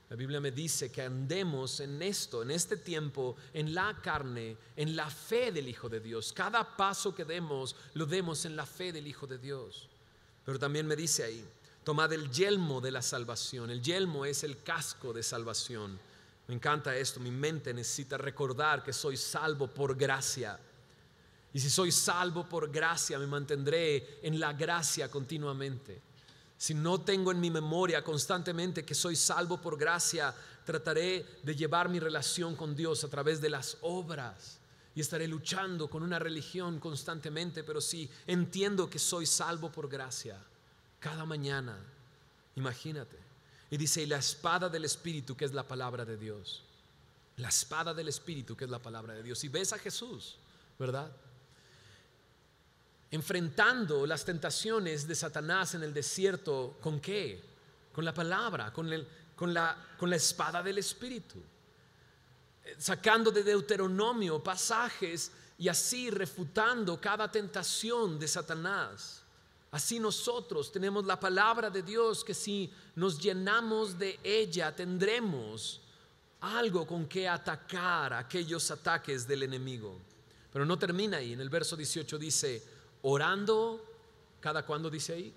La Biblia me dice que andemos en esto, en este tiempo, en la carne, en la fe del Hijo de Dios. Cada paso que demos, lo demos en la fe del Hijo de Dios. Pero también me dice ahí, tomad el yelmo de la salvación. El yelmo es el casco de salvación. Me encanta esto, mi mente necesita recordar que soy salvo por gracia. Y si soy salvo por gracia, me mantendré en la gracia continuamente. Si no tengo en mi memoria constantemente que soy salvo por gracia, trataré de llevar mi relación con Dios a través de las obras y estaré luchando con una religión constantemente. Pero si entiendo que soy salvo por gracia, cada mañana, imagínate. Y dice, y la espada del Espíritu, que es la palabra de Dios. La espada del Espíritu, que es la palabra de Dios. Y ves a Jesús, ¿verdad? Enfrentando las tentaciones de Satanás en el desierto, ¿con qué? Con la palabra, con la espada del Espíritu. Sacando de Deuteronomio pasajes y así refutando cada tentación de Satanás. Así nosotros tenemos la palabra de Dios, que si nos llenamos de ella tendremos algo con que atacar aquellos ataques del enemigo. Pero no termina ahí. En el verso 18 dice, orando, ¿cada cuándo dice ahí?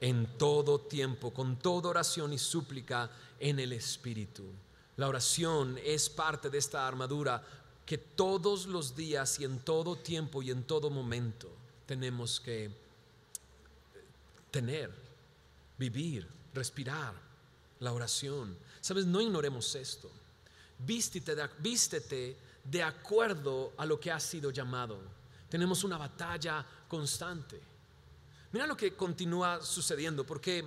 En todo tiempo, con toda oración y súplica en el Espíritu. La oración es parte de esta armadura que todos los días y en todo tiempo y en todo momento tenemos que tener, vivir, respirar, la oración. ¿Sabes? No ignoremos esto. Vístete de acuerdo a lo que has sido llamado. Tenemos una batalla constante. Mira lo que continúa sucediendo, porque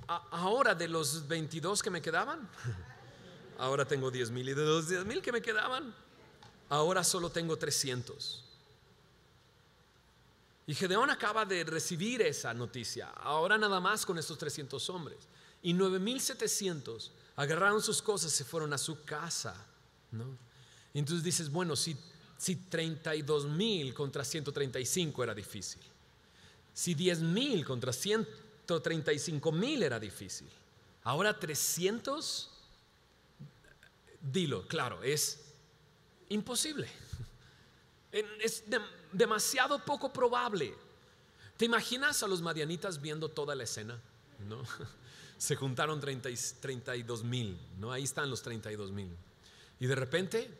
ahora de los 22 que me quedaban, ahora tengo 10,000, y de los 10,000 que me quedaban, ahora solo tengo 300. Y Gedeón acaba de recibir esa noticia, ahora nada más con estos 300 hombres. Y 9,700 agarraron sus cosas y se fueron a su casa, ¿no? Y entonces dices, bueno, si 32,000 contra 135 era difícil, si 10,000 contra 100 35,000 era difícil. Ahora 300, dilo, claro, es imposible. Es demasiado poco probable. ¿Te imaginas a los madianitas viendo toda la escena? ¿No? Se juntaron 32,000, ¿no? Ahí están los 32,000. Y de repente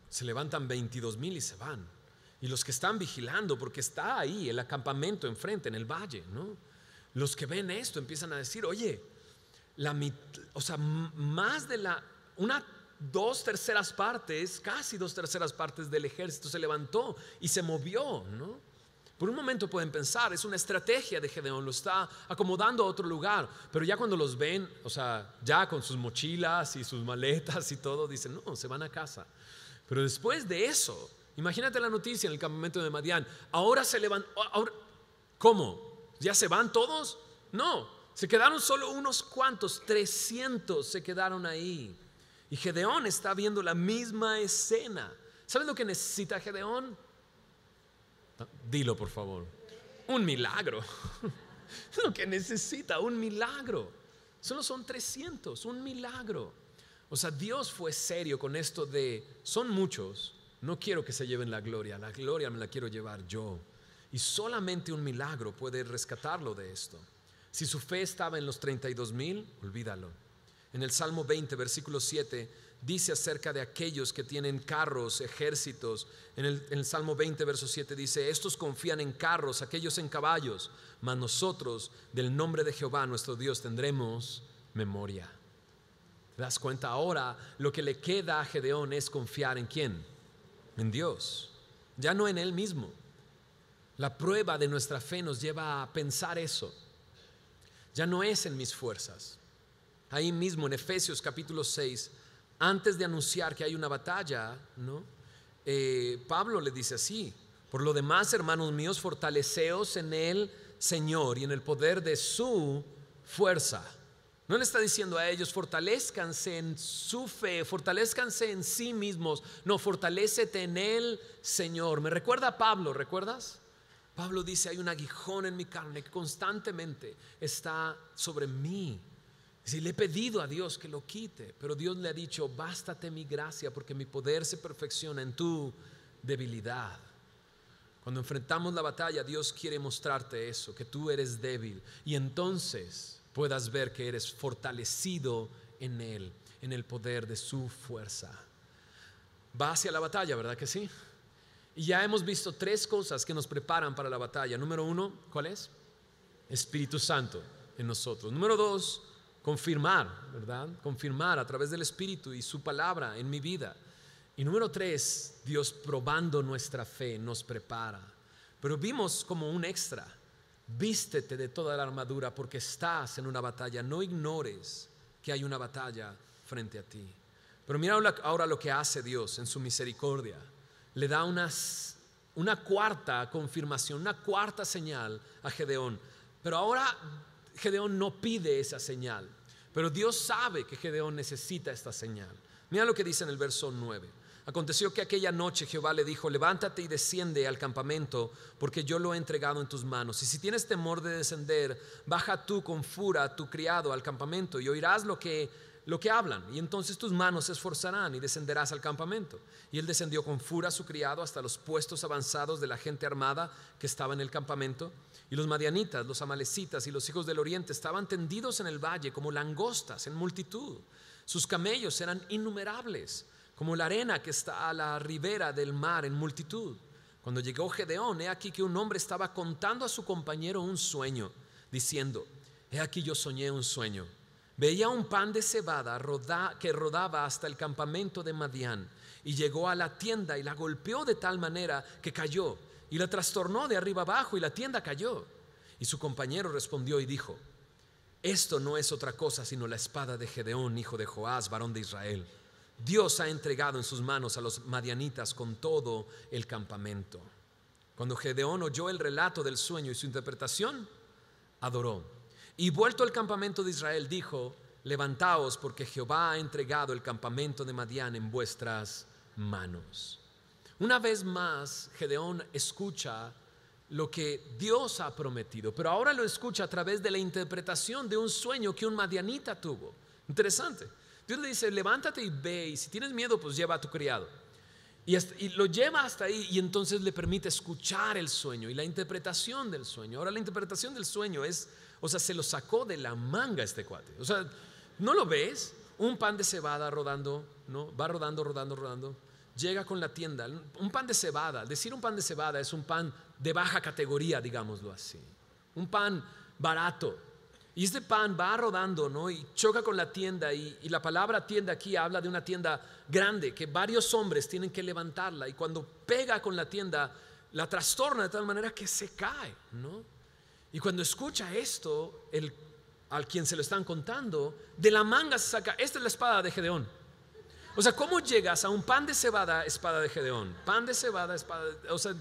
se levantan 22,000 y se van. Y los que están vigilando, porque está ahí el acampamento enfrente, en el valle, ¿no? Los que ven esto empiezan a decir, oye, más de dos terceras partes, casi 2/3 partes del ejército se levantó y se movió, ¿no? Por un momento pueden pensar, es una estrategia de Gedeón, lo está acomodando a otro lugar, pero ya cuando los ven, ya con sus mochilas y sus maletas y todo, dicen, no, se van a casa. Pero después de eso, imagínate la noticia en el campamento de Madián, ahora se levantan, ¿cómo? ¿Ya se van todos? No, se quedaron solo unos cuantos, 300 se quedaron ahí. Y Gedeón está viendo la misma escena. ¿Sabes lo que necesita Gedeón? Dilo, por favor. Un milagro. Lo que necesita, un milagro. Solo son 300, un milagro. Dios fue serio con esto de, son muchos, no quiero que se lleven la gloria me la quiero llevar yo. Y solamente un milagro puede rescatarlo de esto. Si su fe estaba en los 32,000, olvídalo. En el Salmo 20, versículo 7, dice acerca de aquellos que tienen carros, ejércitos. En el Salmo 20, verso 7 dice, estos confían en carros, aquellos en caballos, mas nosotros del nombre de Jehová nuestro Dios tendremos memoria. ¿Te das cuenta? Ahora lo que le queda a Gedeón es confiar en ¿quién? En Dios, ya no en él mismo. La prueba de nuestra fe nos lleva a pensar eso. Ya no es en mis fuerzas. Ahí mismo en Efesios capítulo 6, antes de anunciar que hay una batalla, ¿no? Pablo le dice así, por lo demás, hermanos míos, fortaleceos en el Señor y en el poder de su fuerza. No le está diciendo a ellos, fortalezcanse en su fe, fortalezcanse en sí mismos. No, fortalécete en el Señor. Me recuerda a Pablo, ¿recuerdas? Pablo dice, hay un aguijón en mi carne que constantemente está sobre mí. Si le he pedido a Dios que lo quite, pero Dios le ha dicho, bástate mi gracia porque mi poder se perfecciona en tu debilidad. Cuando enfrentamos la batalla, Dios quiere mostrarte eso, que tú eres débil, y entonces puedas ver que eres fortalecido en Él, en el poder de su fuerza. Va hacia la batalla, ¿verdad que sí? Y ya hemos visto 3 cosas que nos preparan para la batalla. Número 1, ¿cuál es? Espíritu Santo en nosotros. Número 2, confirmar, ¿verdad? Confirmar a través del Espíritu y su palabra en mi vida. Y número 3, Dios probando nuestra fe nos prepara. Pero vimos como un extra, vístete de toda la armadura porque estás en una batalla. No ignores que hay una batalla frente a ti. Pero mira ahora lo que hace Dios en su misericordia. Le da una cuarta confirmación, una cuarta señal a Gedeón. Pero ahora Gedeón no pide esa señal, pero Dios sabe que Gedeón necesita esta señal. Mira lo que dice en el verso 9. Aconteció que aquella noche Jehová le dijo, levántate y desciende al campamento, porque yo lo he entregado en tus manos. Y si tienes temor de descender, baja tú con Fura a tu criado al campamento y oirás lo que hablan, y entonces tus manos se esforzarán y descenderás al campamento. Y él descendió con Fura su criado hasta los puestos avanzados de la gente armada que estaba en el campamento. Y los madianitas, los amalecitas y los hijos del oriente estaban tendidos en el valle como langostas en multitud. Sus camellos eran innumerables, como la arena que está a la ribera del mar en multitud. Cuando llegó Gedeón, he aquí que un hombre estaba contando a su compañero un sueño, diciendo, he aquí yo soñé un sueño. Veía un pan de cebada que rodaba hasta el campamento de Madián, y llegó a la tienda y la golpeó de tal manera que cayó, y la trastornó de arriba abajo, y la tienda cayó. Y su compañero respondió y dijo, esto no es otra cosa sino la espada de Gedeón, hijo de Joás, varón de Israel. Dios ha entregado en sus manos a los madianitas con todo el campamento. Cuando Gedeón oyó el relato del sueño y su interpretación, adoró. Y vuelto al campamento de Israel, dijo, levantaos porque Jehová ha entregado el campamento de Madián en vuestras manos. Una vez más, Gedeón escucha lo que Dios ha prometido, pero ahora lo escucha a través de la interpretación de un sueño que un madianita tuvo. Interesante. Dios le dice, levántate y ve, y si tienes miedo, pues lleva a tu criado. Y lo lleva hasta ahí, y entonces le permite escuchar el sueño y la interpretación del sueño. Ahora la interpretación del sueño es, o sea, se lo sacó de la manga este cuate. O sea, ¿no lo ves? Un pan de cebada rodando, ¿no? Va rodando. Llega con la tienda, un pan de cebada. Decir un pan de cebada es un pan de baja categoría, digámoslo así. Un pan barato. Y este pan va rodando, ¿no? Y choca con la tienda. Y la palabra tienda aquí habla de una tienda grande que varios hombres tienen que levantarla. Y cuando pega con la tienda, la trastorna de tal manera que se cae, ¿no? Y cuando escucha esto, al quien se lo están contando, de la manga se saca, esta es la espada de Gedeón. O sea, ¿cómo llegas a un pan de cebada, espada de Gedeón? Pan de cebada, espada de, o sea,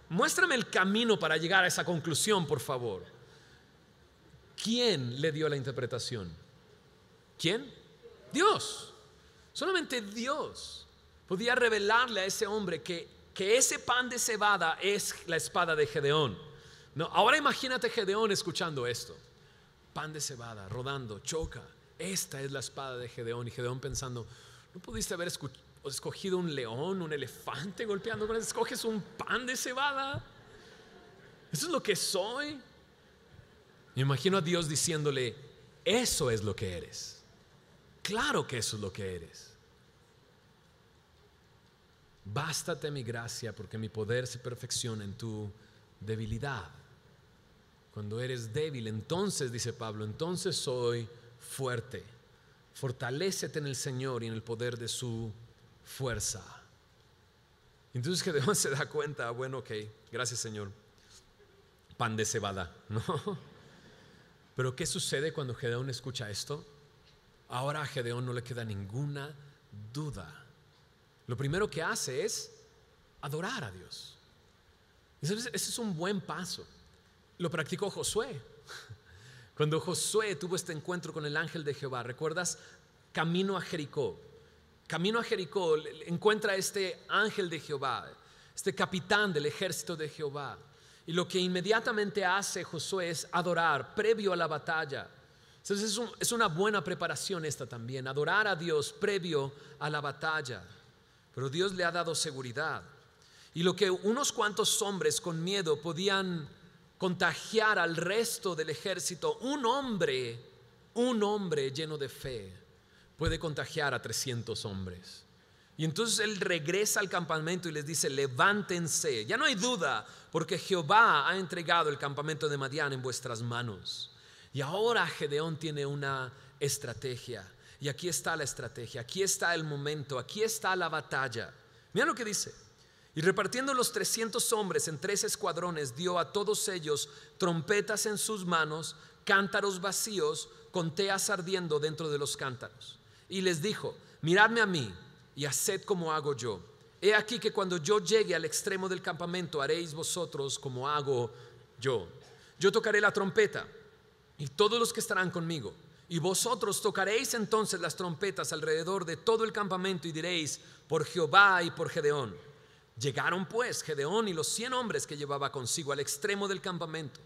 muéstrame el camino para llegar a esa conclusión, por favor. ¿Quién le dio la interpretación? ¿Quién? Dios. Solamente Dios podía revelarle a ese hombre que ese pan de cebada es la espada de Gedeón. No, ahora imagínate Gedeón escuchando esto. Pan de cebada, rodando, choca. Esta es la espada de Gedeón. Y Gedeón pensando, ¿no pudiste haber escogido un león, un elefante golpeando con eso? ¿Escoges un pan de cebada? ¿Eso es lo que soy? Me imagino a Dios diciéndole, eso es lo que eres. Claro que eso es lo que eres. Bástate mi gracia, porque mi poder se perfecciona en tu debilidad. Cuando eres débil, entonces, dice Pablo, entonces soy fuerte. Fortalécete en el Señor y en el poder de su fuerza. Entonces Gedeón se da cuenta, bueno, ok, gracias Señor. Pan de cebada, ¿no? Pero ¿qué sucede cuando Gedeón escucha esto? Ahora a Gedeón no le queda ninguna duda. Lo primero que hace es adorar a Dios. Ese es un buen paso. Lo practicó Josué. Cuando Josué tuvo este encuentro con el ángel de Jehová, ¿recuerdas? Camino a Jericó. Camino a Jericó encuentra este ángel de Jehová, este capitán del ejército de Jehová. Y lo que inmediatamente hace Josué es adorar previo a la batalla. Entonces es una buena preparación esta también, adorar a Dios previo a la batalla. Pero Dios le ha dado seguridad. Y lo que unos cuantos hombres con miedo podían contagiar al resto del ejército, un hombre lleno de fe puede contagiar a 300 hombres. Y entonces él regresa al campamento y les dice, levántense, ya no hay duda, porque Jehová ha entregado el campamento de Madián en vuestras manos. Y ahora Gedeón tiene una estrategia, y aquí está la estrategia, aquí está el momento, aquí está la batalla. Mira lo que dice: y repartiendo los 300 hombres en 3 escuadrones, dio a todos ellos trompetas en sus manos, cántaros vacíos, con teas ardiendo dentro de los cántaros. Y les dijo, miradme a mí y haced como hago yo. He aquí que cuando yo llegue al extremo del campamento, haréis vosotros como hago yo. Yo tocaré la trompeta y todos los que estarán conmigo, y vosotros tocaréis entonces las trompetas alrededor de todo el campamento y diréis, por Jehová y por Gedeón. Llegaron pues Gedeón y los 100 hombres que llevaba consigo al extremo del campamento,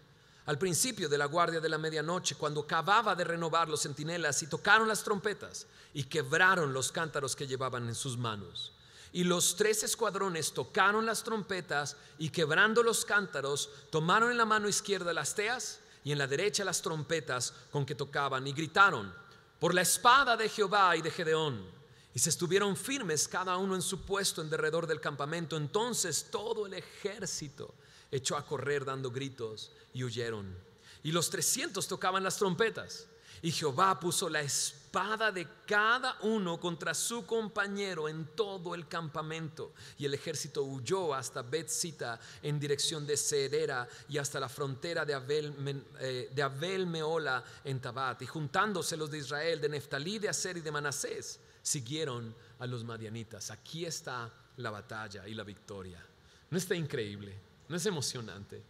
al principio de la guardia de la medianoche, cuando acababa de renovar los centinelas, y tocaron las trompetas y quebraron los cántaros que llevaban en sus manos. Y los 3 escuadrones tocaron las trompetas y, quebrando los cántaros, tomaron en la mano izquierda las teas y en la derecha las trompetas con que tocaban, y gritaron, por la espada de Jehová y de Gedeón. Y se estuvieron firmes cada uno en su puesto en derredor del campamento. Entonces todo el ejército echó a correr dando gritos y huyeron. Y los 300 tocaban las trompetas. Y Jehová puso la espada de cada uno contra su compañero en todo el campamento. Y el ejército huyó hasta Bet-sita en dirección de Cedera y hasta la frontera de Abel Meola en Tabat. Y juntándose los de Israel, de Neftalí, de Aser y de Manasés, siguieron a los madianitas. Aquí está la batalla y la victoria. ¿No está increíble? ¿No es emocionante?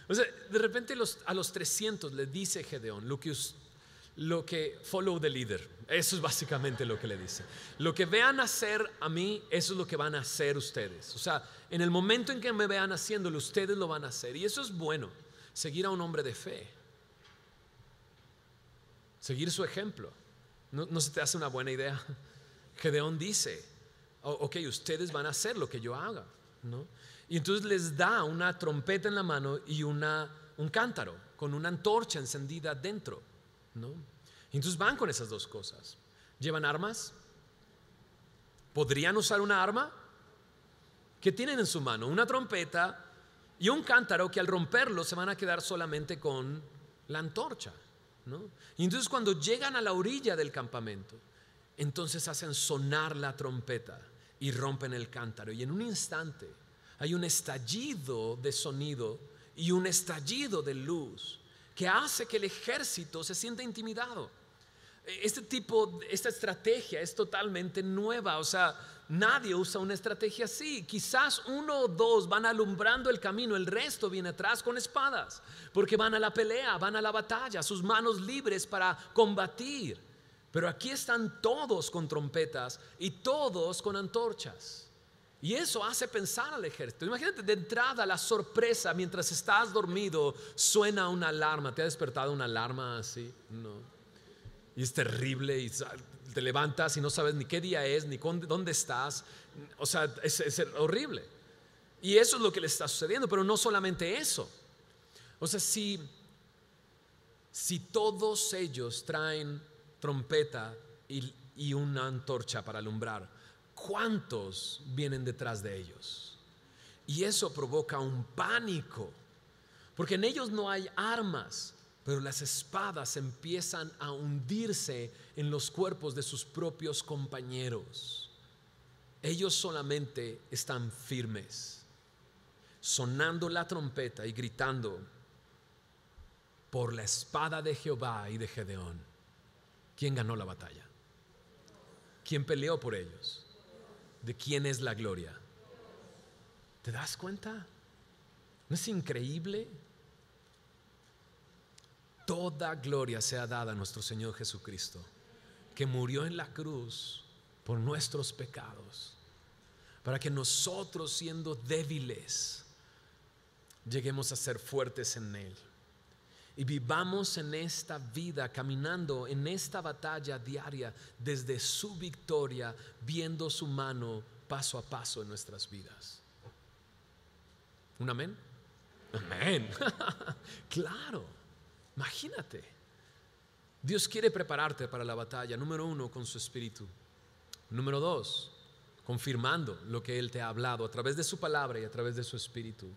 O sea, de repente a los 300 le dice Gedeón, follow the leader. Eso es básicamente lo que le dice. Lo que vean hacer a mí, eso es lo que van a hacer ustedes. O sea, en el momento en que me vean haciéndolo, ustedes lo van a hacer. Y eso es bueno, seguir a un hombre de fe, seguir su ejemplo. ¿No se te hace una buena idea? Gedeón dice, ok, ustedes van a hacer lo que yo haga, ¿no? Y entonces les da una trompeta en la mano y un cántaro con una antorcha encendida dentro, ¿no? Y entonces van con esas dos cosas. ¿Llevan armas? ¿Podrían usar una arma? ¿Qué tienen en su mano? Una trompeta y un cántaro que al romperlo se van a quedar solamente con la antorcha, ¿no? Y entonces cuando llegan a la orilla del campamento, entonces hacen sonar la trompeta y rompen el cántaro, y en un instante hay un estallido de sonido y un estallido de luz que hace que el ejército se sienta intimidado. Esta estrategia es totalmente nueva. O sea, nadie usa una estrategia así. Quizás uno o dos van alumbrando el camino, el resto viene atrás con espadas, porque van a la pelea, van a la batalla, sus manos libres para combatir. Pero aquí están todos con trompetas y todos con antorchas. Y eso hace pensar al ejército. Imagínate, de entrada, la sorpresa: mientras estás dormido suena una alarma. ¿Te ha despertado una alarma así? No. Y es terrible, y te levantas y no sabes ni qué día es, ni dónde estás. O sea, es horrible. Y eso es lo que le está sucediendo. Pero no solamente eso. O sea, si todos ellos traen trompeta y una antorcha para alumbrar, ¿cuántos vienen detrás de ellos? Y eso provoca un pánico, porque en ellos no hay armas, pero las espadas empiezan a hundirse en los cuerpos de sus propios compañeros. Ellos solamente están firmes, sonando la trompeta y gritando por la espada de Jehová y de Gedeón. ¿Quién ganó la batalla? ¿Quién peleó por ellos? ¿De quién es la gloria? ¿Te das cuenta? ¿No es increíble? Toda gloria sea dada a nuestro Señor Jesucristo, que murió en la cruz por nuestros pecados, para que nosotros, siendo débiles, lleguemos a ser fuertes en Él. Y vivamos en esta vida, caminando en esta batalla diaria desde su victoria, viendo su mano paso a paso en nuestras vidas. ¿Un amén? Amén. Claro, imagínate. Dios quiere prepararte para la batalla. Número 1, con su espíritu. Número 2, confirmando lo que Él te ha hablado a través de su palabra y a través de su espíritu.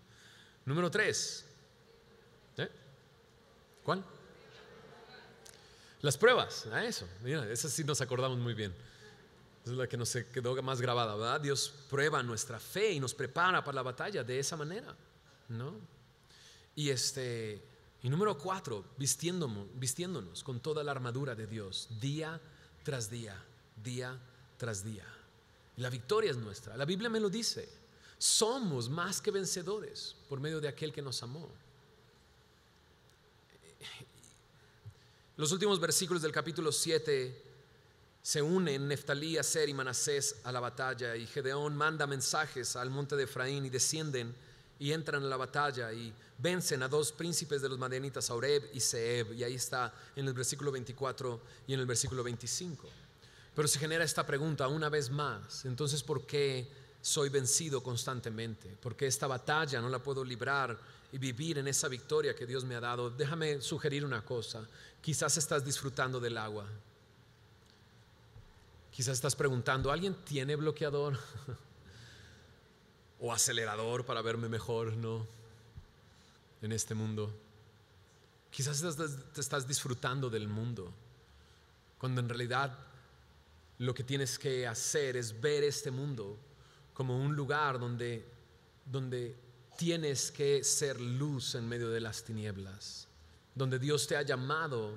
Número 3, ¿cuál? Las pruebas. A eso, mira, esa sí nos acordamos muy bien. Esa es la que nos quedó más grabada, ¿verdad? Dios prueba nuestra fe y nos prepara para la batalla de esa manera, ¿no? Y número 4, vistiéndonos con toda la armadura de Dios, día tras día, día tras día. Y la victoria es nuestra. La Biblia me lo dice. Somos más que vencedores por medio de aquel que nos amó. Los últimos versículos del capítulo 7 se unen Neftalí, Aser y Manasés a la batalla, y Gedeón manda mensajes al monte de Efraín, y descienden y entran a la batalla y vencen a 2 príncipes de los madianitas, a Oreb y Zeeb. Y ahí está en el versículo 24 y en el versículo 25. Pero se genera esta pregunta una vez más: entonces, ¿por qué soy vencido constantemente? ¿Por qué esta batalla no la puedo librar y vivir en esa victoria que Dios me ha dado? Déjame sugerir una cosa. Quizás estás disfrutando del agua. Quizás estás preguntando: ¿alguien tiene bloqueador o acelerador para verme mejor? No, en este mundo. Quizás te estás disfrutando del mundo, cuando en realidad lo que tienes que hacer es ver este mundo como un lugar donde tienes que ser luz en medio de las tinieblas, donde Dios te ha llamado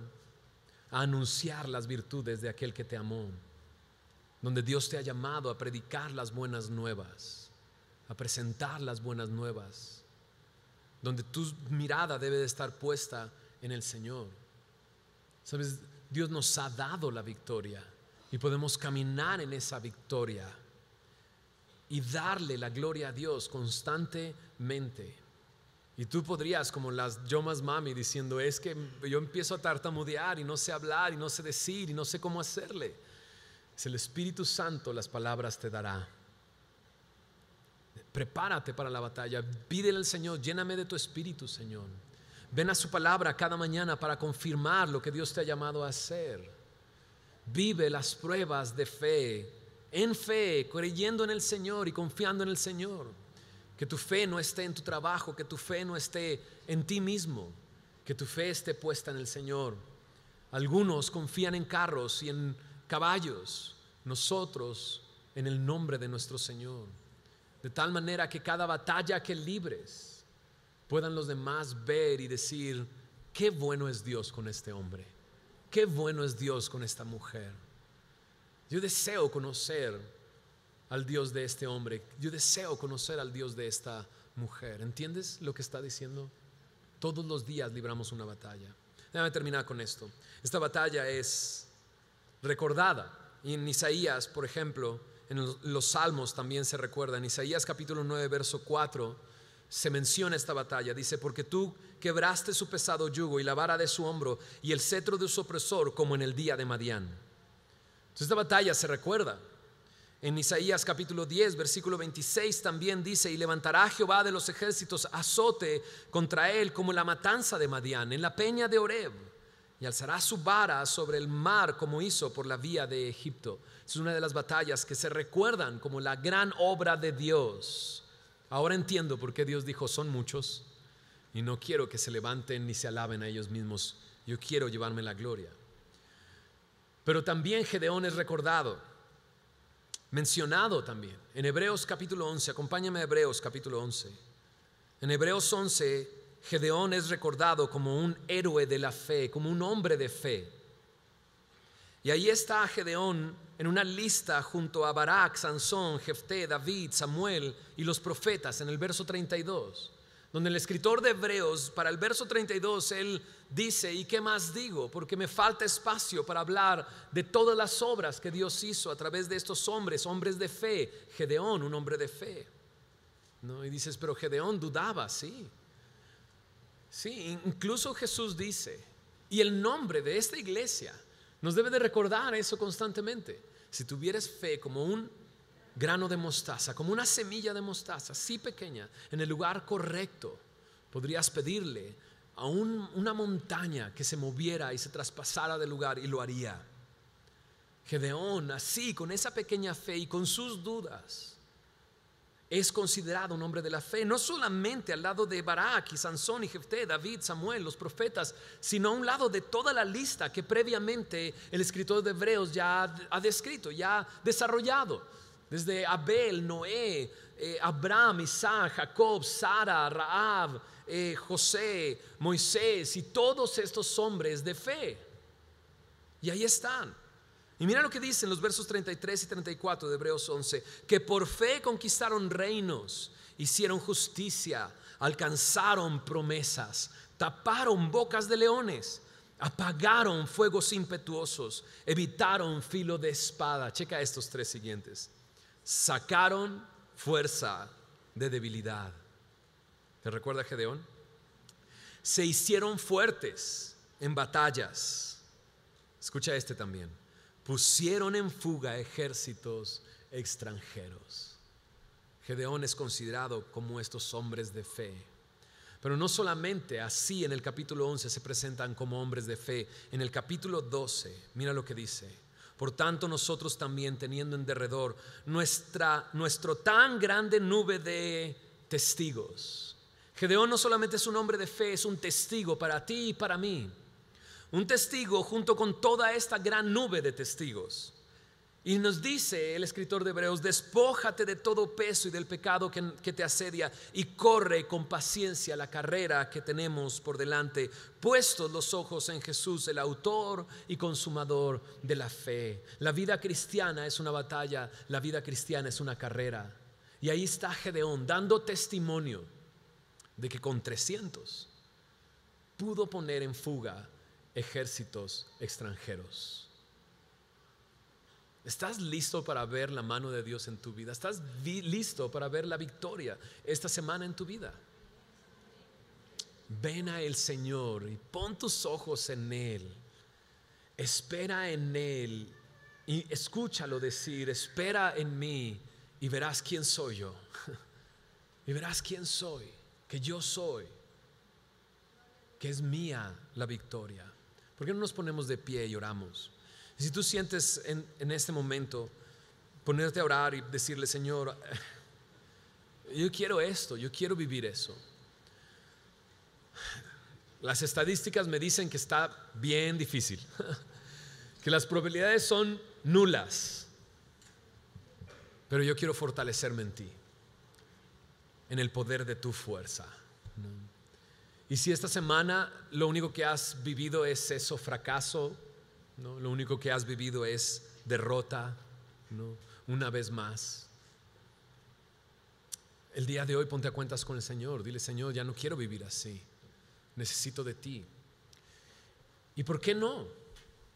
a anunciar las virtudes de aquel que te amó, donde Dios te ha llamado a predicar las buenas nuevas, a presentar las buenas nuevas, donde tu mirada debe de estar puesta en el Señor. ¿Sabes? Dios nos ha dado la victoria y podemos caminar en esa victoria y darle la gloria a Dios constantemente. Y tú podrías, como las Yomas Mami, diciendo: es que yo empiezo a tartamudear y no sé hablar y no sé decir y no sé cómo hacerle. Es el Espíritu Santo, las palabras te dará. Prepárate para la batalla. Pídele al Señor: lléname de tu Espíritu, Señor. Ven a su palabra cada mañana para confirmar lo que Dios te ha llamado a hacer. Vive las pruebas de fe, en fe, creyendo en el Señor y confiando en el Señor. Que tu fe no esté en tu trabajo, que tu fe no esté en ti mismo, que tu fe esté puesta en el Señor. Algunos confían en carros y en caballos, nosotros en el nombre de nuestro Señor. De tal manera que cada batalla que libres, puedan los demás ver y decir: qué bueno es Dios con este hombre, qué bueno es Dios con esta mujer. Yo deseo conocer al Dios de este hombre, yo deseo conocer al Dios de esta mujer. ¿Entiendes lo que está diciendo? Todos los días libramos una batalla. Déjame terminar con esto. Esta batalla es recordada, y en Isaías, por ejemplo, en los Salmos también se recuerda. En Isaías capítulo 9 verso 4 se menciona esta batalla. Dice: porque tú quebraste su pesado yugo y la vara de su hombro y el cetro de su opresor, como en el día de Madián. Entonces esta batalla se recuerda. En Isaías capítulo 10 versículo 26 también dice: y levantará Jehová de los ejércitos azote contra él como la matanza de Madián en la peña de Oreb, y alzará su vara sobre el mar como hizo por la vía de Egipto. Es una de las batallas que se recuerdan como la gran obra de Dios. Ahora entiendo por qué Dios dijo: son muchos y no quiero que se levanten ni se alaben a ellos mismos, yo quiero llevarme la gloria. Pero también Gedeón es recordado, mencionado también en Hebreos capítulo 11. Acompáñame a Hebreos capítulo 11. En Hebreos 11, Gedeón es recordado como un héroe de la fe, como un hombre de fe. Y ahí está Gedeón en una lista junto a Barak, Sansón, Jefté, David, Samuel y los profetas, en el verso 32, donde el escritor de Hebreos, para el verso 32, él dice: ¿y qué más digo? Porque me falta espacio para hablar de todas las obras que Dios hizo a través de estos hombres de fe. Gedeón, un hombre de fe, ¿no? Y dices: pero Gedeón dudaba. Sí, incluso Jesús dice, y el nombre de esta iglesia nos debe de recordar eso constantemente: si tuvieras fe como un grano de mostaza, como una semilla de mostaza, así pequeña, en el lugar correcto, podrías pedirle a una montaña que se moviera y se traspasara del lugar, y lo haría. Gedeón, así, con esa pequeña fe y con sus dudas, es considerado un hombre de la fe, no solamente al lado de Barak y Sansón y Jefté, David, Samuel, los profetas, sino a un lado de toda la lista que previamente el escritor de Hebreos ya ha descrito, ya ha desarrollado. Desde Abel, Noé, Abraham, Isaac, Jacob, Sara, Rahab, José, Moisés y todos estos hombres de fe. Y ahí están. Y mira lo que dicen los versos 33 y 34 de Hebreos 11: que por fe conquistaron reinos, hicieron justicia, alcanzaron promesas, taparon bocas de leones, apagaron fuegos impetuosos, evitaron filo de espada. Checa estos tres siguientes: sacaron fuerza de debilidad. ¿Te recuerda Gedeón? Se hicieron fuertes en batallas. Escucha este también: pusieron en fuga ejércitos extranjeros. Gedeón es considerado como estos hombres de fe. Pero no solamente así, en el capítulo 11 se presentan como hombres de fe. En el capítulo 12, mira lo que dice: por tanto nosotros también, teniendo en derredor nuestro tan grande nube de testigos. Gedeón no solamente es un hombre de fe, es un testigo para ti y para mí. Un testigo junto con toda esta gran nube de testigos. Y nos dice el escritor de Hebreos: despójate de todo peso y del pecado que te asedia, y corre con paciencia la carrera que tenemos por delante, puestos los ojos en Jesús, el autor y consumador de la fe. La vida cristiana es una batalla, la vida cristiana es una carrera. Y ahí está Gedeón dando testimonio de que con 300 pudo poner en fuga ejércitos extranjeros. ¿Estás listo para ver la mano de Dios en tu vida? ¿Estás listo para ver la victoria esta semana en tu vida? Ven a el Señor y pon tus ojos en Él. Espera en Él y escúchalo decir: espera en mí y verás quién soy yo. Y verás quién soy, que yo soy, que es mía la victoria. ¿Por qué no nos ponemos de pie y oramos? Y si tú sientes en este momento ponerte a orar y decirle: Señor, yo quiero esto, yo quiero vivir eso. Las estadísticas me dicen que está bien difícil, que las probabilidades son nulas, pero yo quiero fortalecerme en ti, en el poder de tu fuerza, ¿no? Y si esta semana lo único que has vivido es eso, fracaso, ¿no? Lo único que has vivido es derrota, ¿no? Una vez más, el día de hoy ponte a cuentas con el Señor. Dile: Señor, ya no quiero vivir así, necesito de ti. ¿Y por qué no?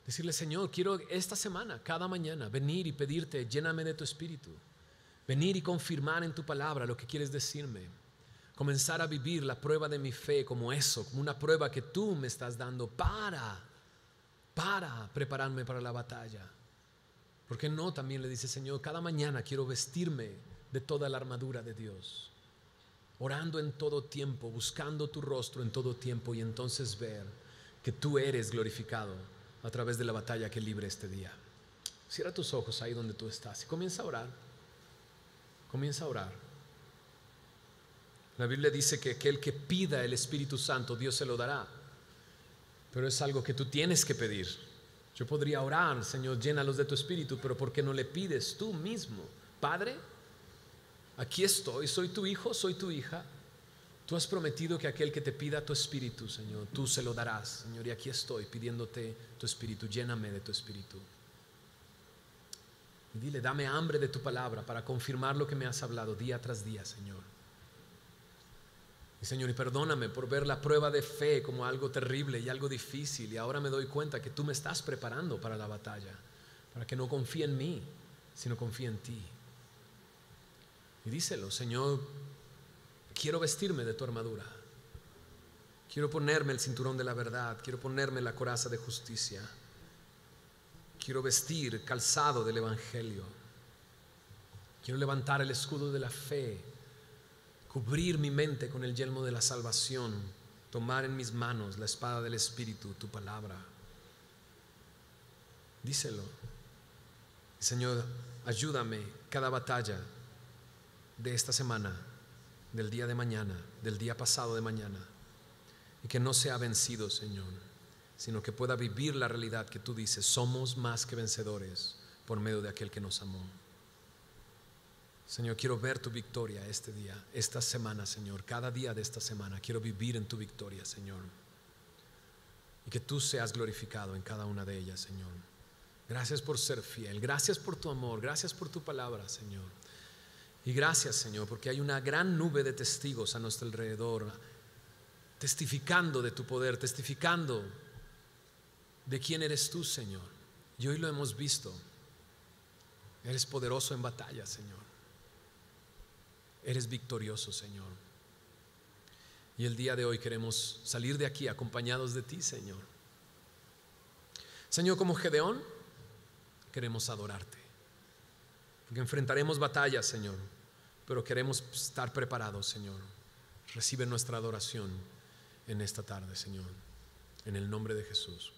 Decirle: Señor, quiero esta semana, cada mañana, venir y pedirte: lléname de tu espíritu. Venir y confirmar en tu palabra lo que quieres decirme. Comenzar a vivir la prueba de mi fe como eso, como una prueba que tú me estás dando para prepararme para la batalla. ¿Por qué no? También le dice: Señor, cada mañana quiero vestirme de toda la armadura de Dios, orando en todo tiempo, buscando tu rostro en todo tiempo, y entonces ver que tú eres glorificado a través de la batalla que libre este día. Cierra tus ojos ahí donde tú estás y comienza a orar. Comienza a orar. La Biblia dice que aquel que pida el Espíritu Santo, Dios se lo dará, pero es algo que tú tienes que pedir. Yo podría orar: Señor, llénalos de tu espíritu, pero ¿por qué no le pides tú mismo? Padre, aquí estoy, soy tu hijo, soy tu hija. Tú has prometido que aquel que te pida tu espíritu, Señor, tú se lo darás, Señor, y aquí estoy pidiéndote tu espíritu. Lléname de tu espíritu. Y dile: dame hambre de tu palabra para confirmar lo que me has hablado día tras día, Señor. Y Señor, y perdóname por ver la prueba de fe como algo terrible y algo difícil, y ahora me doy cuenta que tú me estás preparando para la batalla, para que no confíe en mí, sino confíe en ti. Y díselo: Señor, quiero vestirme de tu armadura, quiero ponerme el cinturón de la verdad, quiero ponerme la coraza de justicia, quiero vestir calzado del evangelio, quiero levantar el escudo de la fe, cubrir mi mente con el yelmo de la salvación, tomar en mis manos la espada del Espíritu, tu palabra. Díselo: Señor, ayúdame cada batalla de esta semana, del día de mañana, del día pasado de mañana, y que no sea vencido, Señor, sino que pueda vivir la realidad que tú dices: somos más que vencedores por medio de aquel que nos amó. Señor, quiero ver tu victoria este día, esta semana, Señor. Cada día de esta semana quiero vivir en tu victoria, Señor, y que tú seas glorificado en cada una de ellas, Señor. Gracias por ser fiel, gracias por tu amor, gracias por tu palabra, Señor. Y gracias, Señor, porque hay una gran nube de testigos a nuestro alrededor, testificando de tu poder, testificando de quién eres tú, Señor. Y hoy lo hemos visto. Eres poderoso en batalla, Señor. Eres victorioso, Señor. Y el día de hoy queremos salir de aquí acompañados de ti, Señor. Señor, como Gedeón, queremos adorarte, porque enfrentaremos batallas, Señor, pero queremos estar preparados, Señor. Recibe nuestra adoración en esta tarde, Señor, en el nombre de Jesús.